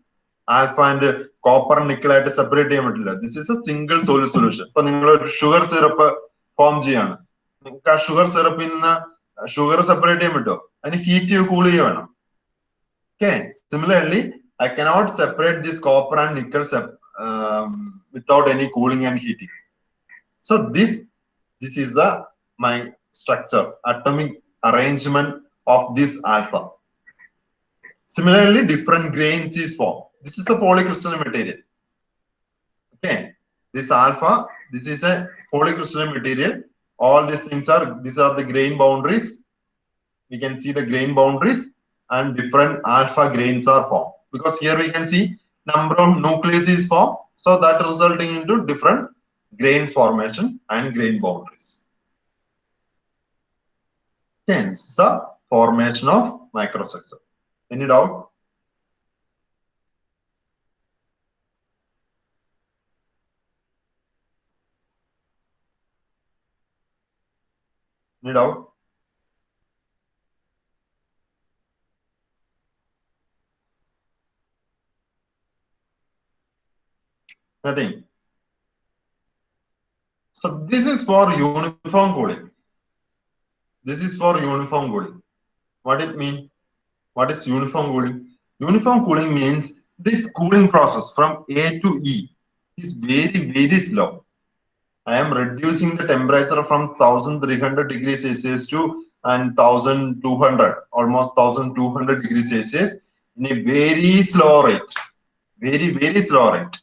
Alpha and copper and nickel ആയിട്ട് separate ചെയ്യാൻ പറ്റില്ല. This is a single solid solution. ഇപ്പൊ നിങ്ങൾ sugar syrup form ചെയ്യാണ്, നിങ്ങൾക്ക് ആ sugar സിറപ്പിൽ നിന്ന് sugar separate ചെയ്യാൻ പറ്റുമോ? അതിന് ഹീറ്റ് ചെയ്ത് കൂൾ ചെയ്യുക വേണം. Okay, similarly, I cannot separate this copper and nickel without any cooling and heating. So this is my structure, atomic arrangement of this alpha. Similarly, different grains is formed. This is the polycrystalline material. Okay, this alpha, this is a polycrystalline material. All these things these are the grain boundaries. We can see the grain boundaries, and different alpha grains are formed. Because here we can see number of nucleus is formed, so that resulting into different grains formation and grain boundaries. Hence the formation of microstructure. Any doubt? Any doubt? Nothing. So this is for uniform cooling. This is for uniform cooling. What it mean? What is uniform cooling? Uniform cooling means this cooling process from A to E is very, very slow. I am reducing the temperature from 1300 degrees Celsius to 1200, almost 1200 degrees Celsius in a very slow rate. Very, very slow rate.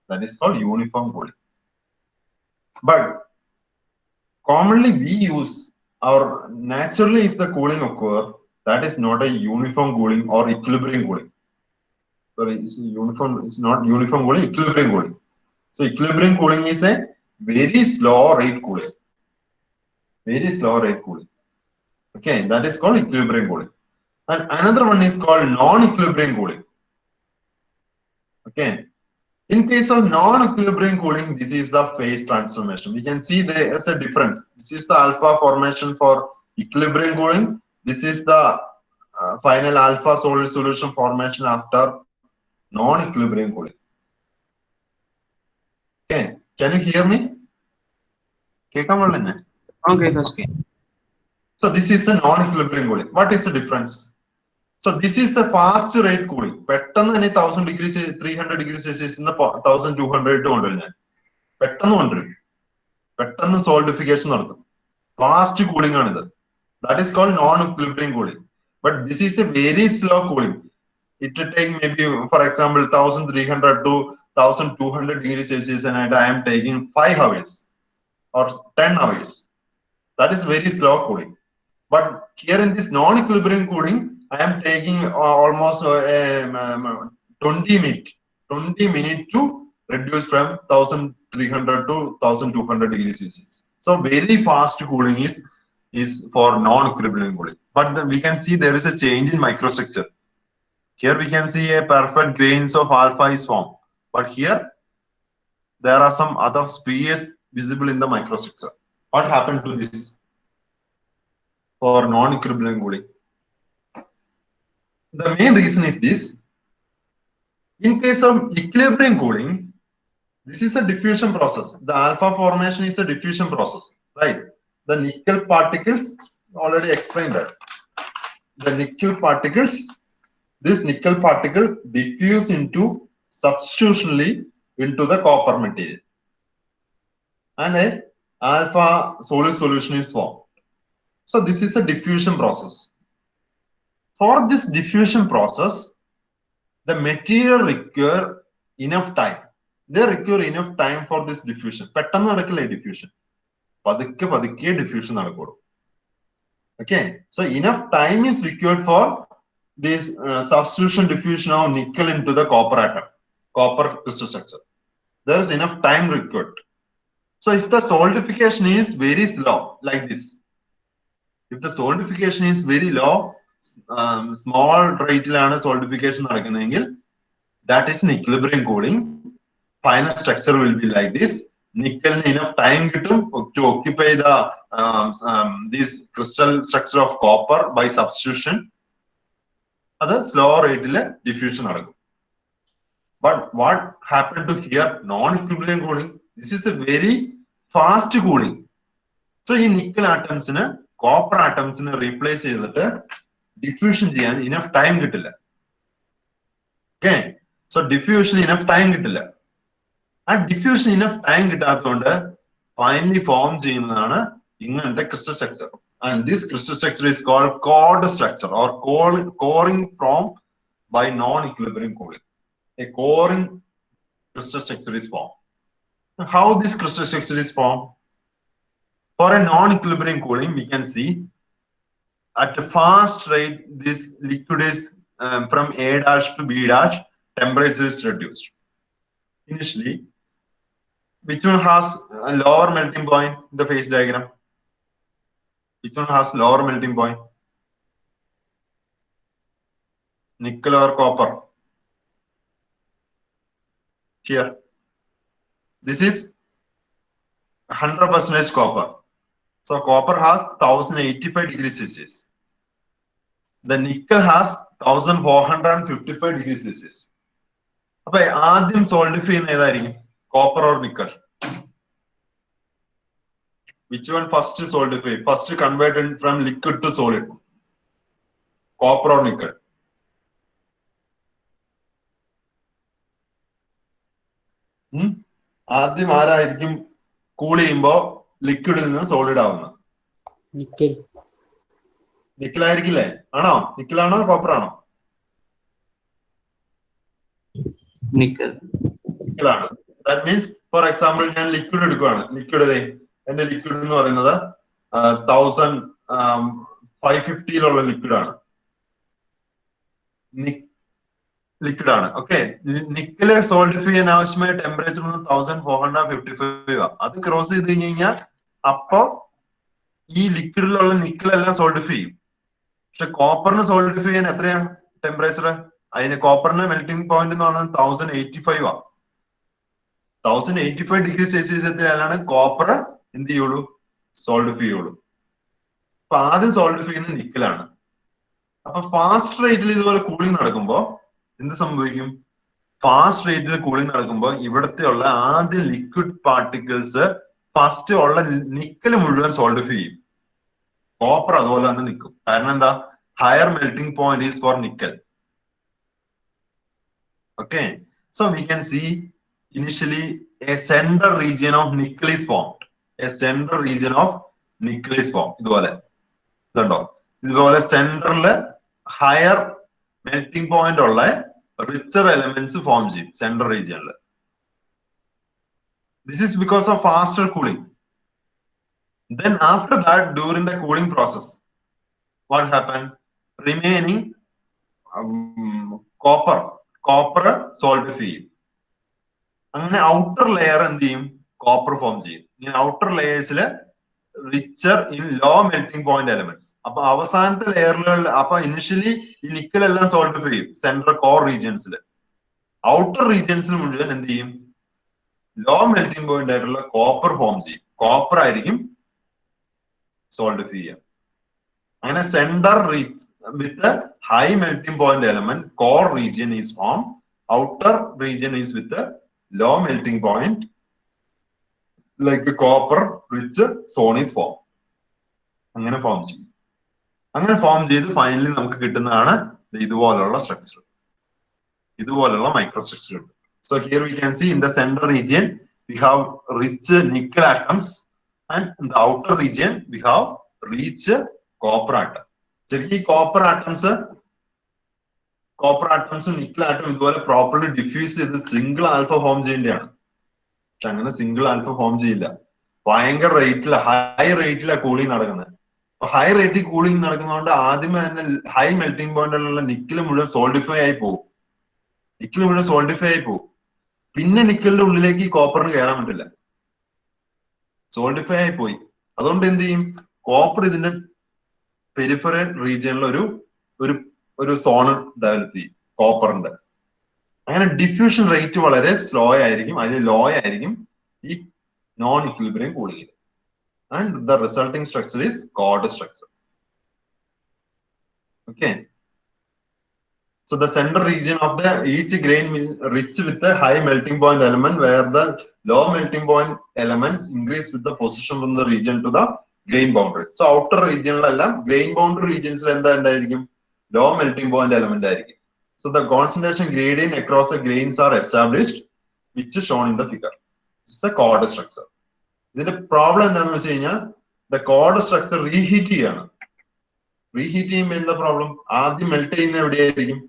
That is called uniform cooling. But commonly we use, or naturally if the cooling occur, that is not a uniform cooling or equilibrium cooling. Sorry, it's not uniform cooling, equilibrium cooling. So equilibrium cooling is a very slow rate cooling. Very slow rate cooling. Okay, that is called equilibrium cooling. And another one is called non-equilibrium cooling. Okay. In case of non-equilibrium cooling, this is the phase transformation. We can see there is a difference. This is the alpha formation for equilibrium cooling. This is the final alpha solid solution formation after non-equilibrium cooling. Okay, can you hear me? Okay, that's okay. So this is the non-equilibrium cooling. What is the difference? So this is the fast rate cooling. Pettannu 1000 degrees, 300 degrees Celsius in the 1200 to 100. Pettannu solidification നടത്തും. Fast cooling ആണ് ഇത്. That is called non-equilibrium cooling. But this is a very slow cooling. It will take maybe, for example, 1300 to 1200 degrees Celsius, and I am taking 5 hours or 10 hours. That is very slow cooling. But here in this non-equilibrium cooling, I am taking almost 20 minutes to reduce from 1300 to 1200 degrees Celsius. So very fast cooling is for non-equilibrium cooling. But then we can see there is a change in microstructure. Here we can see a perfect grains of alpha is formed. But here there are some other spheres visible in the microstructure. What happened to this for non-equilibrium cooling? The main reason is this. In case of equilibrium cooling, this is a diffusion process. The alpha formation is a diffusion process, right? The nickel particles, already explained that. The nickel particles, this nickel particle diffuse into substitutionally into the copper material. And an alpha solid solution is formed. So this is a diffusion process. For this diffusion process, the material require enough time. They require enough time for this diffusion. Pettannu nadakilla diffusion. Padikke diffusion nadakkodu. Okay, so enough time is required for this substitution diffusion of nickel into the copper atom, copper crystal structure. There is enough time required. So if the solidification is very slow, like this, if the solidification is very low, small rate solidification നടക്കുന്നതെങ്കിൽ, that is an equilibrium cooling. Final structure will be like this. Nickel enough time to occupy the this crystal structure of copper by substitution. Other slow rate diffusion നടക്കും. But what happened to here? Non-equilibrium cooling. This is a very fast cooling. So in nickel atoms copper atoms replace ചെയ്തിട്ട് diffusion ചെയ്യാൻ enough time കിട്ടില്ല. Okay, so diffusion enough time കിട്ടില്ല. ആ diffusion enough time കിട്ടാത്തതുകൊണ്ട് finally form ചെയ്യുന്നതാണ് ഇങ്ങനത്തെ crystal structure. And this crystal structure is called cored structure or coring formed by non-equilibrium cooling. A coring crystal structure is formed. How this crystal structure is formed? For a non-equilibrium cooling, we can see at a fast rate, this liquid is from A dash to B dash, temperature is reduced. Initially, which one has a lower melting point in the phase diagram? Which one has lower melting point? Nickel or copper? Here. This is 100% copper. So copper has 1085 degrees Celsius. The nickel has 1455 degrees Celsius. അപ്പൊ ആദ്യം solidify ചെയ്യുന്ന ഏതായിരിക്കും? Copper or nickel? Which one first solidify? First converted from liquid to solid? Copper or nickel? ആദ്യം ആരായിരിക്കും cool ചെയ്യുമ്പോ ലിക്വിഡിൽ നിന്ന് solid ആവുന്നത്? Nickel. Nickel ആയിരിക്കില്ലേ? ആണോ? നിക്കലാണോ കോപ്പർ ആണോ? Nickel. നിക്കലാണ്. That means, for example, ഞാൻ ലിക്വിഡ് എടുക്കുവാണ്. ലിക്വിഡ് എന്റെ ലിക്വിഡ് എന്ന് പറയുന്നത് 1550 ലിക്വിഡ് ആണ്. ലിക്വിഡ് ആണ്. ഓക്കെ, നിക്കല് സോൾഡിഫൈ ചെയ്യാൻ ആവശ്യമായ ടെമ്പറേച്ചർ 1455 അത് ക്രോസ് ചെയ്ത് കഴിഞ്ഞ് കഴിഞ്ഞാൽ അപ്പൊ ഈ ലിക്വിഡിലുള്ള നിക്കലെല്ലാം സോൾഡിഫൈ ചെയ്യും. പക്ഷെ കോപ്പറിന് സോൾഡിഫൈ ചെയ്യാൻ എത്രയാണ് ടെമ്പറേച്ചർ? അതിന് കോപ്പറിന് മെൽറ്റിംഗ് പോയിന്റ് എന്ന് പറഞ്ഞാൽ 1085 1085 ഡിഗ്രി സെൽഷ്യസ് എത്തിയാലാണ് കോപ്പർ എന്ത് ചെയ്യുള്ളൂ, സോൾഡിഫൈ ചെയ്യുള്ളൂ. അപ്പൊ ആദ്യം സോൾഡിഫൈ ചെയ്യുന്ന നിക്കലാണ്. അപ്പൊ ഫാസ്റ്റ് റേറ്റിൽ ഇതുപോലെ കൂളിംഗ് നടക്കുമ്പോ എന്ത് സംഭവിക്കും? ഫാസ്റ്റ് റേറ്റിൽ കൂളിംഗ് നടക്കുമ്പോൾ ഇവിടത്തെ ഉള്ള ആദ്യ ലിക്വിഡ് പാർട്ടിക്കിൾസ് ഫസ്റ്റ് ഉള്ള നിക്കൽ മുഴുവൻ സോൾഡിഫൈ ചെയ്യും. കോപ്പർ അതുപോലെ തന്നെ നിൽക്കും. കാരണം എന്താ? Higher melting point is for nickel. Okay, so we can see initially a central region of nickel is formed. A central region of nickel is form. ഇതുപോലെ ഇതുണ്ടോ? ഇതുപോലെ സെൻട്രലില് ഹയർ മെൽറ്റിംഗ് പോയിന്റ് ഉള്ള റിച്ചർ എലമെന്റ്സ് ഫോം ചെയ്യും central റീജിയനിൽ. This is because of faster cooling. Then after that, during the cooling process, what happened? Remaining copper solidify ചെയ്യും. അങ്ങനെ outer layer എന്ത് ചെയ്യും? കോപ്പർ ഫോം ചെയ്യും. ഇങ്ങനെ ഔട്ടർ ലെയേഴ്സിൽ richer in low melting point elements. അപ്പൊ അവസാനത്തെ ലെയറുകളിൽ അപ്പൊ ഇനിഷ്യലി ഈ നിക്കൽ എല്ലാം സോൾഡിഫൈ ചെയ്യും സെൻട്രൽ കോർ റീജിയൻസിൽ. ഔട്ടർ റീജിയൻസിൽ മുഴുവൻ എന്ത് ചെയ്യും? ലോ മെൽറ്റിംഗ് പോയിന്റ് ആയിട്ടുള്ള കോപ്പർ ഫോം ചെയ്യും. കോപ്പർ ആയിരിക്കും സോൾഡിഫൈ ചെയ്യുക. അങ്ങനെ center with high melting point element core region is form. Outer region is with low melting point like copper rich zone is form. അങ്ങനെ ഫോം ചെയ്യും. അങ്ങനെ form ചെയ്ത് finally നമുക്ക് കിട്ടുന്നതാണ് ഇതുപോലുള്ള സ്ട്രക്ചർ. ഇതുപോലുള്ള മൈക്രോ സ്ട്രക്ചർ ഉണ്ട്. So here we can see in the center region we have rich nickel atoms, and in the outer region we have rich copper atom. ശരിക്കും കോപ്പർ ആറ്റംസും നിക്കൽ ആറ്റം ഇതുപോലെ properly diffuse ചെയ്ത് single alpha form ചെയ്യേണ്ടതാണ്. പക്ഷെ അങ്ങനെ single alpha form ചെയ്യില്ല. ഭയങ്കര റേറ്റില high റേറ്റിലാണ് cooling നടക്കുന്നത്. അപ്പൊ ഹൈ റേറ്റിൽ കൂളിംഗ് നടക്കുന്നതുകൊണ്ട് ആദ്യമേ തന്നെ ഹൈ മെൽറ്റിംഗ് പോയിന്റിലുള്ള നിക്കൽ മുഴുവൻ സോൾഡിഫൈ ആയി പോകും. പിന്നെ നിക്കലിന്റെ ഉള്ളിലേക്ക് ഈ കോപ്പറിന് കയറാൻ പറ്റില്ല, സോൾഡിഫൈ ആയി പോയി. അതുകൊണ്ട് എന്ത് ചെയ്യും? കോപ്പർ ഇതിന്റെ പെരിഫറൽ റീജിയനിൽ ഒരു സോൺ ഡെവലപ്പ് ചെയ്യും കോപ്പറിന്റെ. അങ്ങനെ ഡിഫ്യൂഷൻ റേറ്റ് വളരെ സ്ലോ ആയിരിക്കും, അതിന് ലോ ആയിരിക്കും ഈ non equilibrium cooling. And the resulting structure is cored structure. Okay, so the central region of each grain will rich with the high melting point element, where the low melting point elements increase with the position from the region to the grain boundary. So outer region grain boundary regions low melting point element. So the concentration gradient across the grains are established, which is shown in the figure. This is the chord structure. The problem is the chord structure reheat. Reheat is the problem. Adi melt in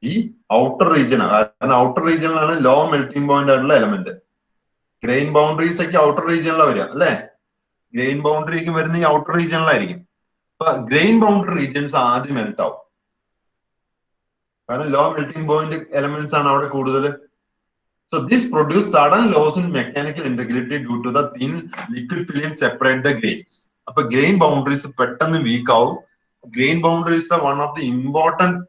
ഈ outer region ആണ്. കാരണം outer റീജിയനിലാണ് low melting point ആയിട്ടുള്ള element. Grain boundaries ഒക്കെ outer റീജിയനിലാണ് വരിക അല്ലെ? Grain ബൗണ്ടറിക്ക് വരുന്ന ഈ ഔട്ടർ റീജിയനിലായിരിക്കും. അപ്പൊ ഗ്രെയിൻ ബൗണ്ടറി റീജിയൻസ് ആദ്യം മെൽറ്റ് ആവും. കാരണം ലോ മെൽറ്റിംഗ് പോയിന്റ് എലമെന്റ്സ് ആണ് അവിടെ കൂടുതൽ. So this produce sudden loss in mechanical integrity due to the thin liquid film separate the grains. അപ്പൊ ഗ്രെയിൻ ബൗണ്ടറീസ് പെട്ടെന്ന് വീക്ക് ആവും. Grain boundaries one of the important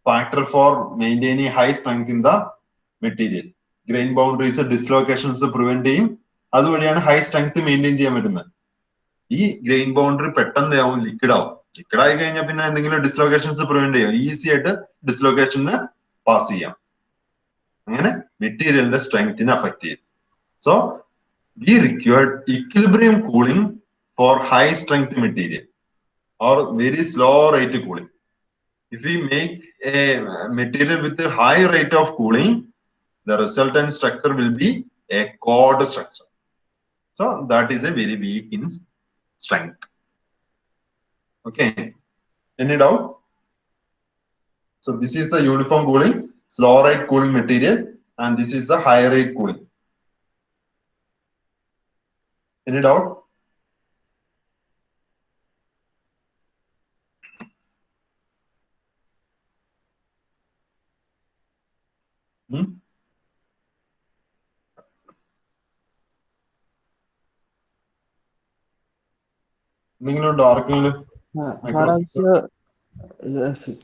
factor for maintaining high strength in the material. Grain boundaries dislocations prevent ചെയ്യും. അതുവഴിയാണ് high strength maintain ചെയ്യാൻ പറ്റുന്നത്. ഈ grain boundary പെട്ടെന്ന് ആവും liquid ആവും. ലിക്വിഡ് ആയി കഴിഞ്ഞാൽ പിന്നെ എന്തെങ്കിലും ഡിസ്ലോക്കേഷൻസ് പ്രിവെന്റ് ചെയ്യാം, ഈസി ആയിട്ട് ഡിസ്ലോക്കേഷന് പാസ് ചെയ്യാം. അങ്ങനെ മെറ്റീരിയലിന്റെ സ്ട്രെങ്തിനെ അഫക്ട് ചെയ്യും. So we required equilibrium cooling for high strength material or very slow rate cooling. If we make a material with a high rate of cooling, the resultant structure will be a chord structure. So that is a very weak in strength. Okay, any doubt? So this is the uniform cooling, slow rate cooling material, and this is the high rate cooling. Any doubt? എന്തെങ്കിലും ആർക്കെങ്കിലും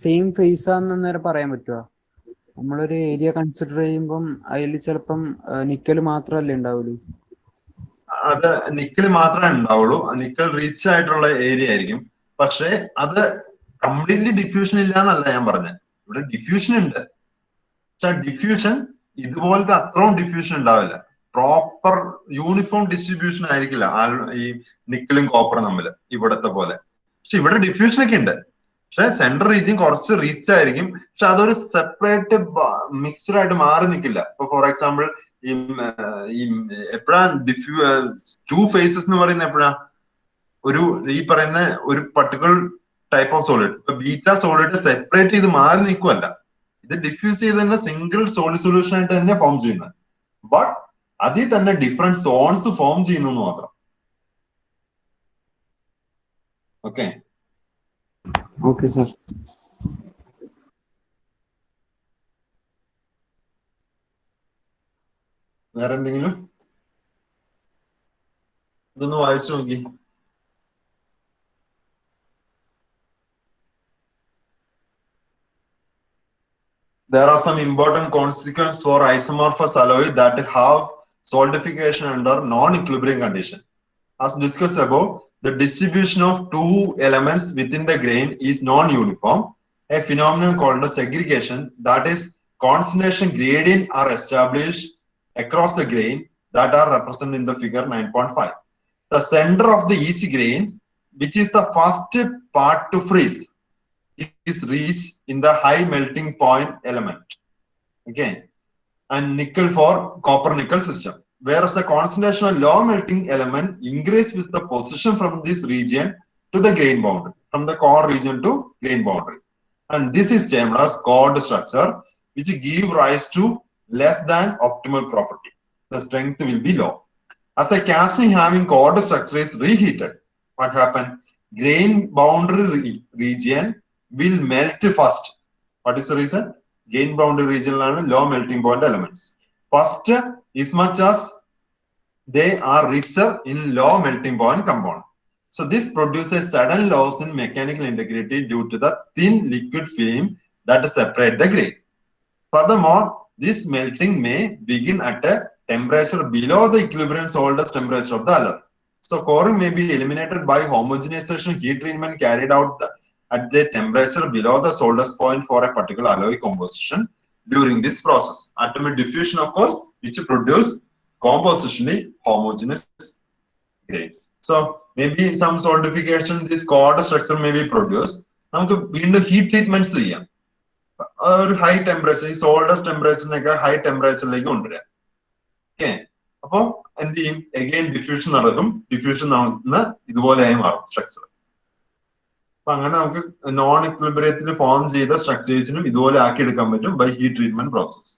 same face ആണെന്ന് നേരെ പറയാൻ പറ്റുമോ? നമ്മളൊരു area consider ചെയ്യുമ്പം അതിൽ ചിലപ്പം നിക്കൽ മാത്രമല്ലേ ഉണ്ടാവുള്ളൂ? അത് നിക്കൽ മാത്രമേ ഉണ്ടാവുള്ളൂ. നിക്കൽ റീച്ച് ആയിട്ടുള്ള ഏരിയ ആയിരിക്കും. പക്ഷെ അത് കംപ്ലീറ്റ്ലി ഡിഫ്യൂഷൻ ഇല്ല എന്നല്ല ഞാൻ പറഞ്ഞത്. ഇവിടെ ഡിഫ്യൂഷൻ ഉണ്ട്. പക്ഷെ ഡിഫ്യൂഷൻ ഇതുപോലത്തെ അത്രയും ഡിഫ്യൂഷൻ ഉണ്ടാവില്ല. പ്രോപ്പർ യൂണിഫോം ഡിസ്ട്രിബ്യൂഷൻ ആയിരിക്കില്ല ഈ നിക്കലും കോപ്പറും തമ്മിൽ ഇവിടത്തെ പോലെ. പക്ഷെ ഇവിടെ ഡിഫ്യൂഷൻ ഒക്കെ ഉണ്ട്. പക്ഷെ സെൻട്രൽ റീജിയൻ കുറച്ച് റീച്ച് ആയിരിക്കും. പക്ഷെ അതൊരു സെപ്പറേറ്റ് മിക്സ്ഡ് ആയിട്ട് മാറി നിൽക്കില്ല. ഇപ്പൊ ഫോർ എക്സാമ്പിൾ ഈ എപ്പോഴാ ടു ഫേസസ് എന്ന് പറയുന്നത് എപ്പോഴാ? ഒരു ഈ പറയുന്ന ഒരു പർട്ടിക്കുലർ ടൈപ്പ് ഓഫ് സോളിഡ്. ഇപ്പൊ ബീറ്റ സോളിഡ് സെപ്പറേറ്റ് ചെയ്ത് മാറി നിൽക്കുമല്ല. ഇത് ഡിഫ്യൂസ് ചെയ്ത് തന്നെ സിംഗിൾ സോളിഡ് സൊല്യൂഷൻ ആയിട്ട് തന്നെ ഫോം ചെയ്യുന്നത്. ബട്ട് അതിൽ തന്നെ ഡിഫറെന്റ് സോൺസ് ഫോം ചെയ്യുന്നു എന്ന് മാത്രം. Okay okay sir. വേറെ എന്തെങ്കിലും ഇതൊന്ന് വായിച്ചു നോക്കി. There are some important consequences for isomorphous alloy that have solidification under non-equilibrium condition. As discussed above, the distribution of two elements within the grain is non-uniform, a phenomenon called segregation, that is, concentration gradient are established across the grain that are represented in the figure 9.5. The center of the each grain, which is the first part to freeze, is reached in the high melting point element. Okay, and nickel for copper nickel system. Whereas the concentration of low melting element increase with the position from this region to the grain boundary, from the core region to grain boundary. And this is termed as chord structure, which give rise to less than optimal property. The strength will be low. As the casting having chord structure is reheated, what happened? Grain boundary region will melt first. What is the reason? Grain boundary region low melting point elements. First, as much as they are richer in low melting point compound. So this produces sudden loss in mechanical integrity due to the thin liquid film that separate the grain. Furthermore, this melting may begin at a temperature below the equilibrium solidus temperature of the alloy. So coring may be eliminated by homogenization heat treatment carried out at the temperature below the solidus point for a particular alloy composition during this process. Atomic diffusion, of course, which produce compositionally homogeneous grains. So maybe some solidification, this chord structure may be produced. നമുക്ക് വീണ്ടും heat treatments ചെയ്യാം. ഒരു high temperature, ഈ സോൾഡസ് ടെമ്പറേച്ചറിനൊക്കെ high ടെമ്പറേച്ചറിലേക്ക് കൊണ്ടുവരാം. Okay, അപ്പൊ എന്ത് ചെയ്യും? Again diffusion നടക്കും. ഡിഫ്യൂഷൻ നടന്ന ഇതുപോലെയായി മാറും സ്ട്രക്ചർ. അപ്പൊ അങ്ങനെ നമുക്ക് നോൺ ഇക്വിലിബ്രിയത്തിൽ ഫോം ചെയ്ത സ്ട്രക്ചേഴ്സിനും ഇതുപോലെ ആക്കി എടുക്കാൻ പറ്റും by heat treatment process.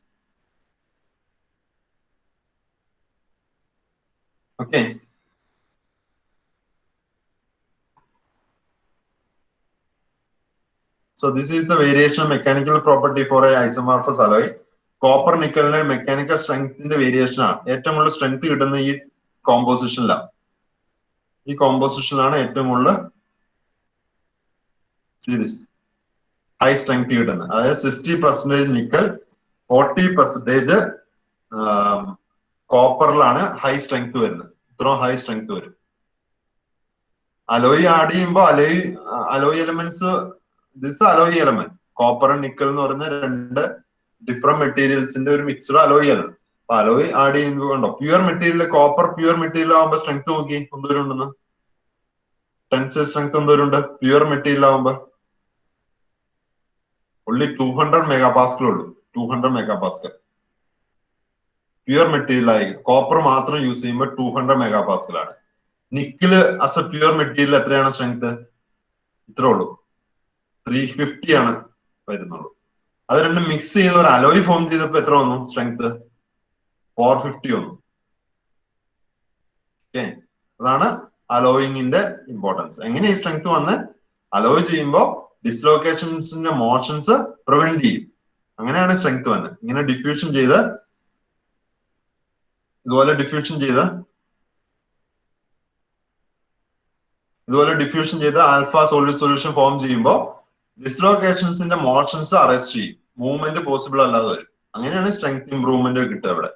Okay, so this is the variation of mechanical property for a isomorphous alloy. Copper നിക്കലിന്റെ മെക്കാനിക്കൽ സ്ട്രെങ്ത്തിന്റെ വേരിയേഷൻ ആണ്. ഏറ്റവും കൂടുതൽ സ്ട്രെങ്ത് കിട്ടുന്ന ഈ കോമ്പോസിഷനിലാണ്. ഈ കോമ്പോസിഷനിലാണ് ഏറ്റവും കൂടുതൽ സീരീസ് ഹൈ സ്ട്രെങ്ത് കിട്ടുന്നത്. അതായത് 60% നിക്കൽ, 40% കോപ്പറിലാണ് ഹൈ സ്ട്രെങ്ത് വരുന്നത്. ഇത്രയും ഹൈ സ്ട്രെങ്ത് വരും. അലോയ് ആഡ് ചെയ്യുമ്പോൾ alloy elements, this alloy element, copper and nickel എന്ന് പറയുന്ന രണ്ട് ഡിഫറെന്റ് മെറ്റീരിയൽസിന്റെ ഒരു മിക്സ്ഡ് അലോയ് ആണ്. അപ്പൊ അലോയ് ആഡ് ചെയ്യുമ്പോൾ കണ്ടോ, pure material, copper pure material ആകുമ്പോൾ സ്ട്രെങ്ത് നോക്കി എന്തോരം ഉണ്ടെന്ന്. ടെൻസൈൽ സ്ട്രെങ്ത് എന്തോരം ഉണ്ട് പ്യുവർ മെറ്റീരിയൽ ആകുമ്പോ? only 200 megapascal ഉള്ളൂ. 200 megapascal പ്യുവർ മെറ്റീരിയൽ ആയി. കോപ്പർ മാത്രം യൂസ് ചെയ്യുമ്പോൾ 200 megapascal ആണ്. നിക്കല് ആസ് എ പ്യുവർ മെറ്റീരിയൽ എത്രയാണ് സ്ട്രെങ്ത്? ഇത്രേ ഉള്ളൂ, 350 ആണ് വരുന്നുള്ളൂ. അത് രണ്ടും മിക്സ് ചെയ്ത് ഒരു അലോയ് ഫോം ചെയ്തപ്പോ എത്ര വന്നു സ്ട്രെങ്ത്? 450 വന്നു. ഓക്കെ, അതാണ് അലോയിങ്ങിന്റെ ഇമ്പോർട്ടൻസ്. എങ്ങനെ ഈ സ്ട്രെങ്ത് വന്ന് അലോയ് ചെയ്യുമ്പോൾ ഡിസ്ലൊക്കേഷൻസിന്റെ മോഷൻസ് പ്രിവെന്റ് ചെയ്യും. അങ്ങനെയാണ് സ്ട്രെങ്ത് വന്നത്. ഇങ്ങനെ ഡിഫ്യൂഷൻ ചെയ്ത് ഇതുപോലെ ഡിഫ്യൂഷൻ ചെയ്ത് ആൽഫ സോളിഡ് സൊല്യൂഷൻ ഫോം ചെയ്യുമ്പോൾ ഡിസ്ലോക്കേഷൻസിന്റെ മോഷൻസ് അറസ്റ്റ് ചെയ്യും, മൂവ്മെന്റ് പോസിബിൾ അല്ലാതെ വരും. അങ്ങനെയാണ് സ്ട്രെങ്ത് ഇംപ്രൂവ്മെന്റ് കിട്ടുക ഇവിടെ.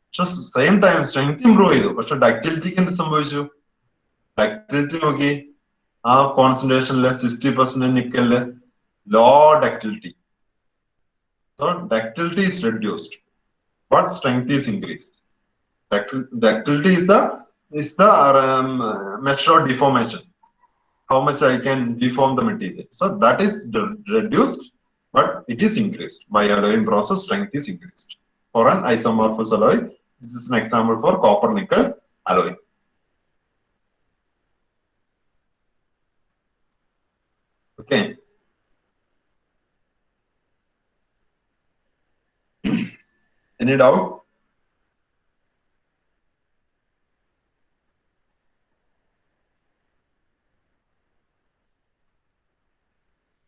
പക്ഷെ സെയിം ടൈം സ്ട്രെങ്ത് ഇംപ്രൂവ് ചെയ്തു, പക്ഷെ ഡക്റ്റിലിറ്റിക്ക് എന്ത് സംഭവിച്ചു? ഡക്റ്റിലിറ്റി നോക്കി, ആ കോൺസെൻട്രേഷനില് 60% നിക്കലില് low ductility. So ductility is reduced, but strength is increased. Ductility is the measure of deformation. How much I can deform the material. So that is reduced, but it is increased by alloying process. Strength is increased. For an isomorphous alloy, this is an example for copper nickel alloy. Okay. Any doubt?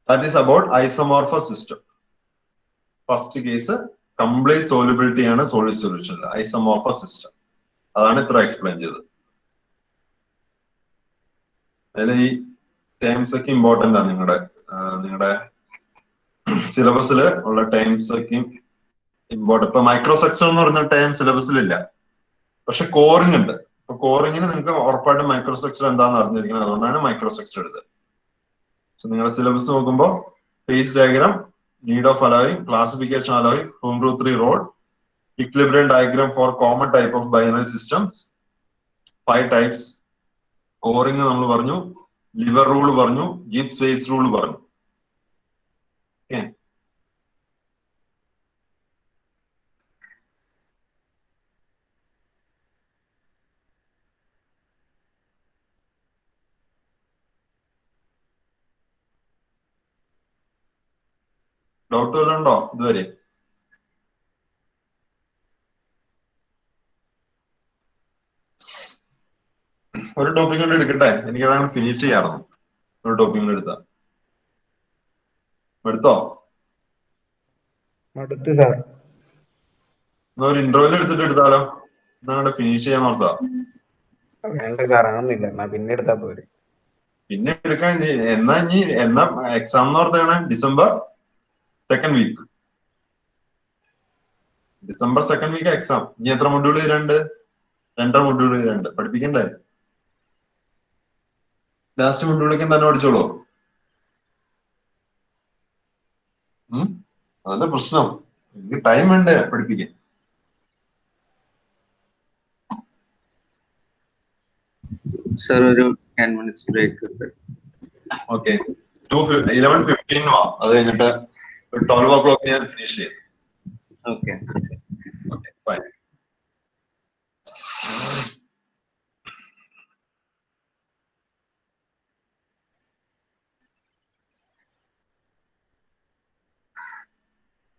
That is about isomorphous system. First case, complete solubility ആണ് solid solution. Isomorphous system. അതാണ് ഇത്ര explain ചെയ്തത്. അതിൽ ഈ terms ഒക്കെ important ആണ്. നിങ്ങളുടെ സിലബസിൽ ഉള്ള ടേംസ് ഒക്കെ ഇമ്പോർട്ടന്റ്. ഇപ്പൊ മൈക്രോസ്ട്രക്ചർ എന്ന് പറയുന്ന ടേം സിലബസിലില്ല, പക്ഷെ കോറിംഗ് ഉണ്ട്. അപ്പൊ കോറിങ്ങിന് നിങ്ങൾക്ക് ഉറപ്പായിട്ടും മൈക്രോസ്ട്രക്ചർ എന്താണെന്ന് അറിഞ്ഞിരിക്കണം. അതുകൊണ്ടാണ് മൈക്രോസ്ട്രക്ചർ എടുത്തത്. സോ നിങ്ങളുടെ സിലബസ് നോക്കുമ്പോൾ face diagram, need of alloying, classification alloying, Home Rule 3 road, equilibrium diagram for common type of binary systems, 5 types, coring നമ്മൾ പറഞ്ഞു, liver rule പറഞ്ഞു, Gibbs phase rule പറഞ്ഞു. Okay. ഡൗട്ട് വല്ലതും ഉണ്ടോ ഇതുവരെ? ഒരു ടോപ്പിക് കൊണ്ട് എടുക്കട്ടെ, എനിക്കതാണ് ഫിനിഷ് ചെയ്യാറുണ്ട്. ഒരു ടോപ്പിക് കൊണ്ട് എടുത്തോ? ഒരു ഇന്റർവ്യൂല് എടുത്തിട്ട് എടുത്താലോ? എന്നാ ഫിനിഷ് ചെയ്യാൻ നോർത്താ. പിന്നെ എടുത്താ പോരെ. പിന്നെ എടുക്കാൻ എന്നാ എക്സാം എന്ന് പറഞ്ഞാണ് December second week. December second week exam. ഇനി എത്ര മൊഡ്യൂൾ വരാണ്ട്? 2 മൊഡ്യൂൾ വരാണ്ട്. പഠിപ്പിക്കണ്ടേ? ലാസ്റ്റ് മൊഡ്യൂളൊക്കെ തന്നെ പഠിച്ചോളൂ. അതല്ല പ്രശ്നം, എനിക്ക് ടൈം വേണ്ടേ പഠിപ്പിക്കാൻ. സർ ഒരു 10 minutes ബ്രേക്ക്. ഓക്കെ, 11:15 അത് കഴിഞ്ഞിട്ട് 12 o'clock ഞാൻ ഫിനിഷ് ചെയ്യാം. ഓക്കെ.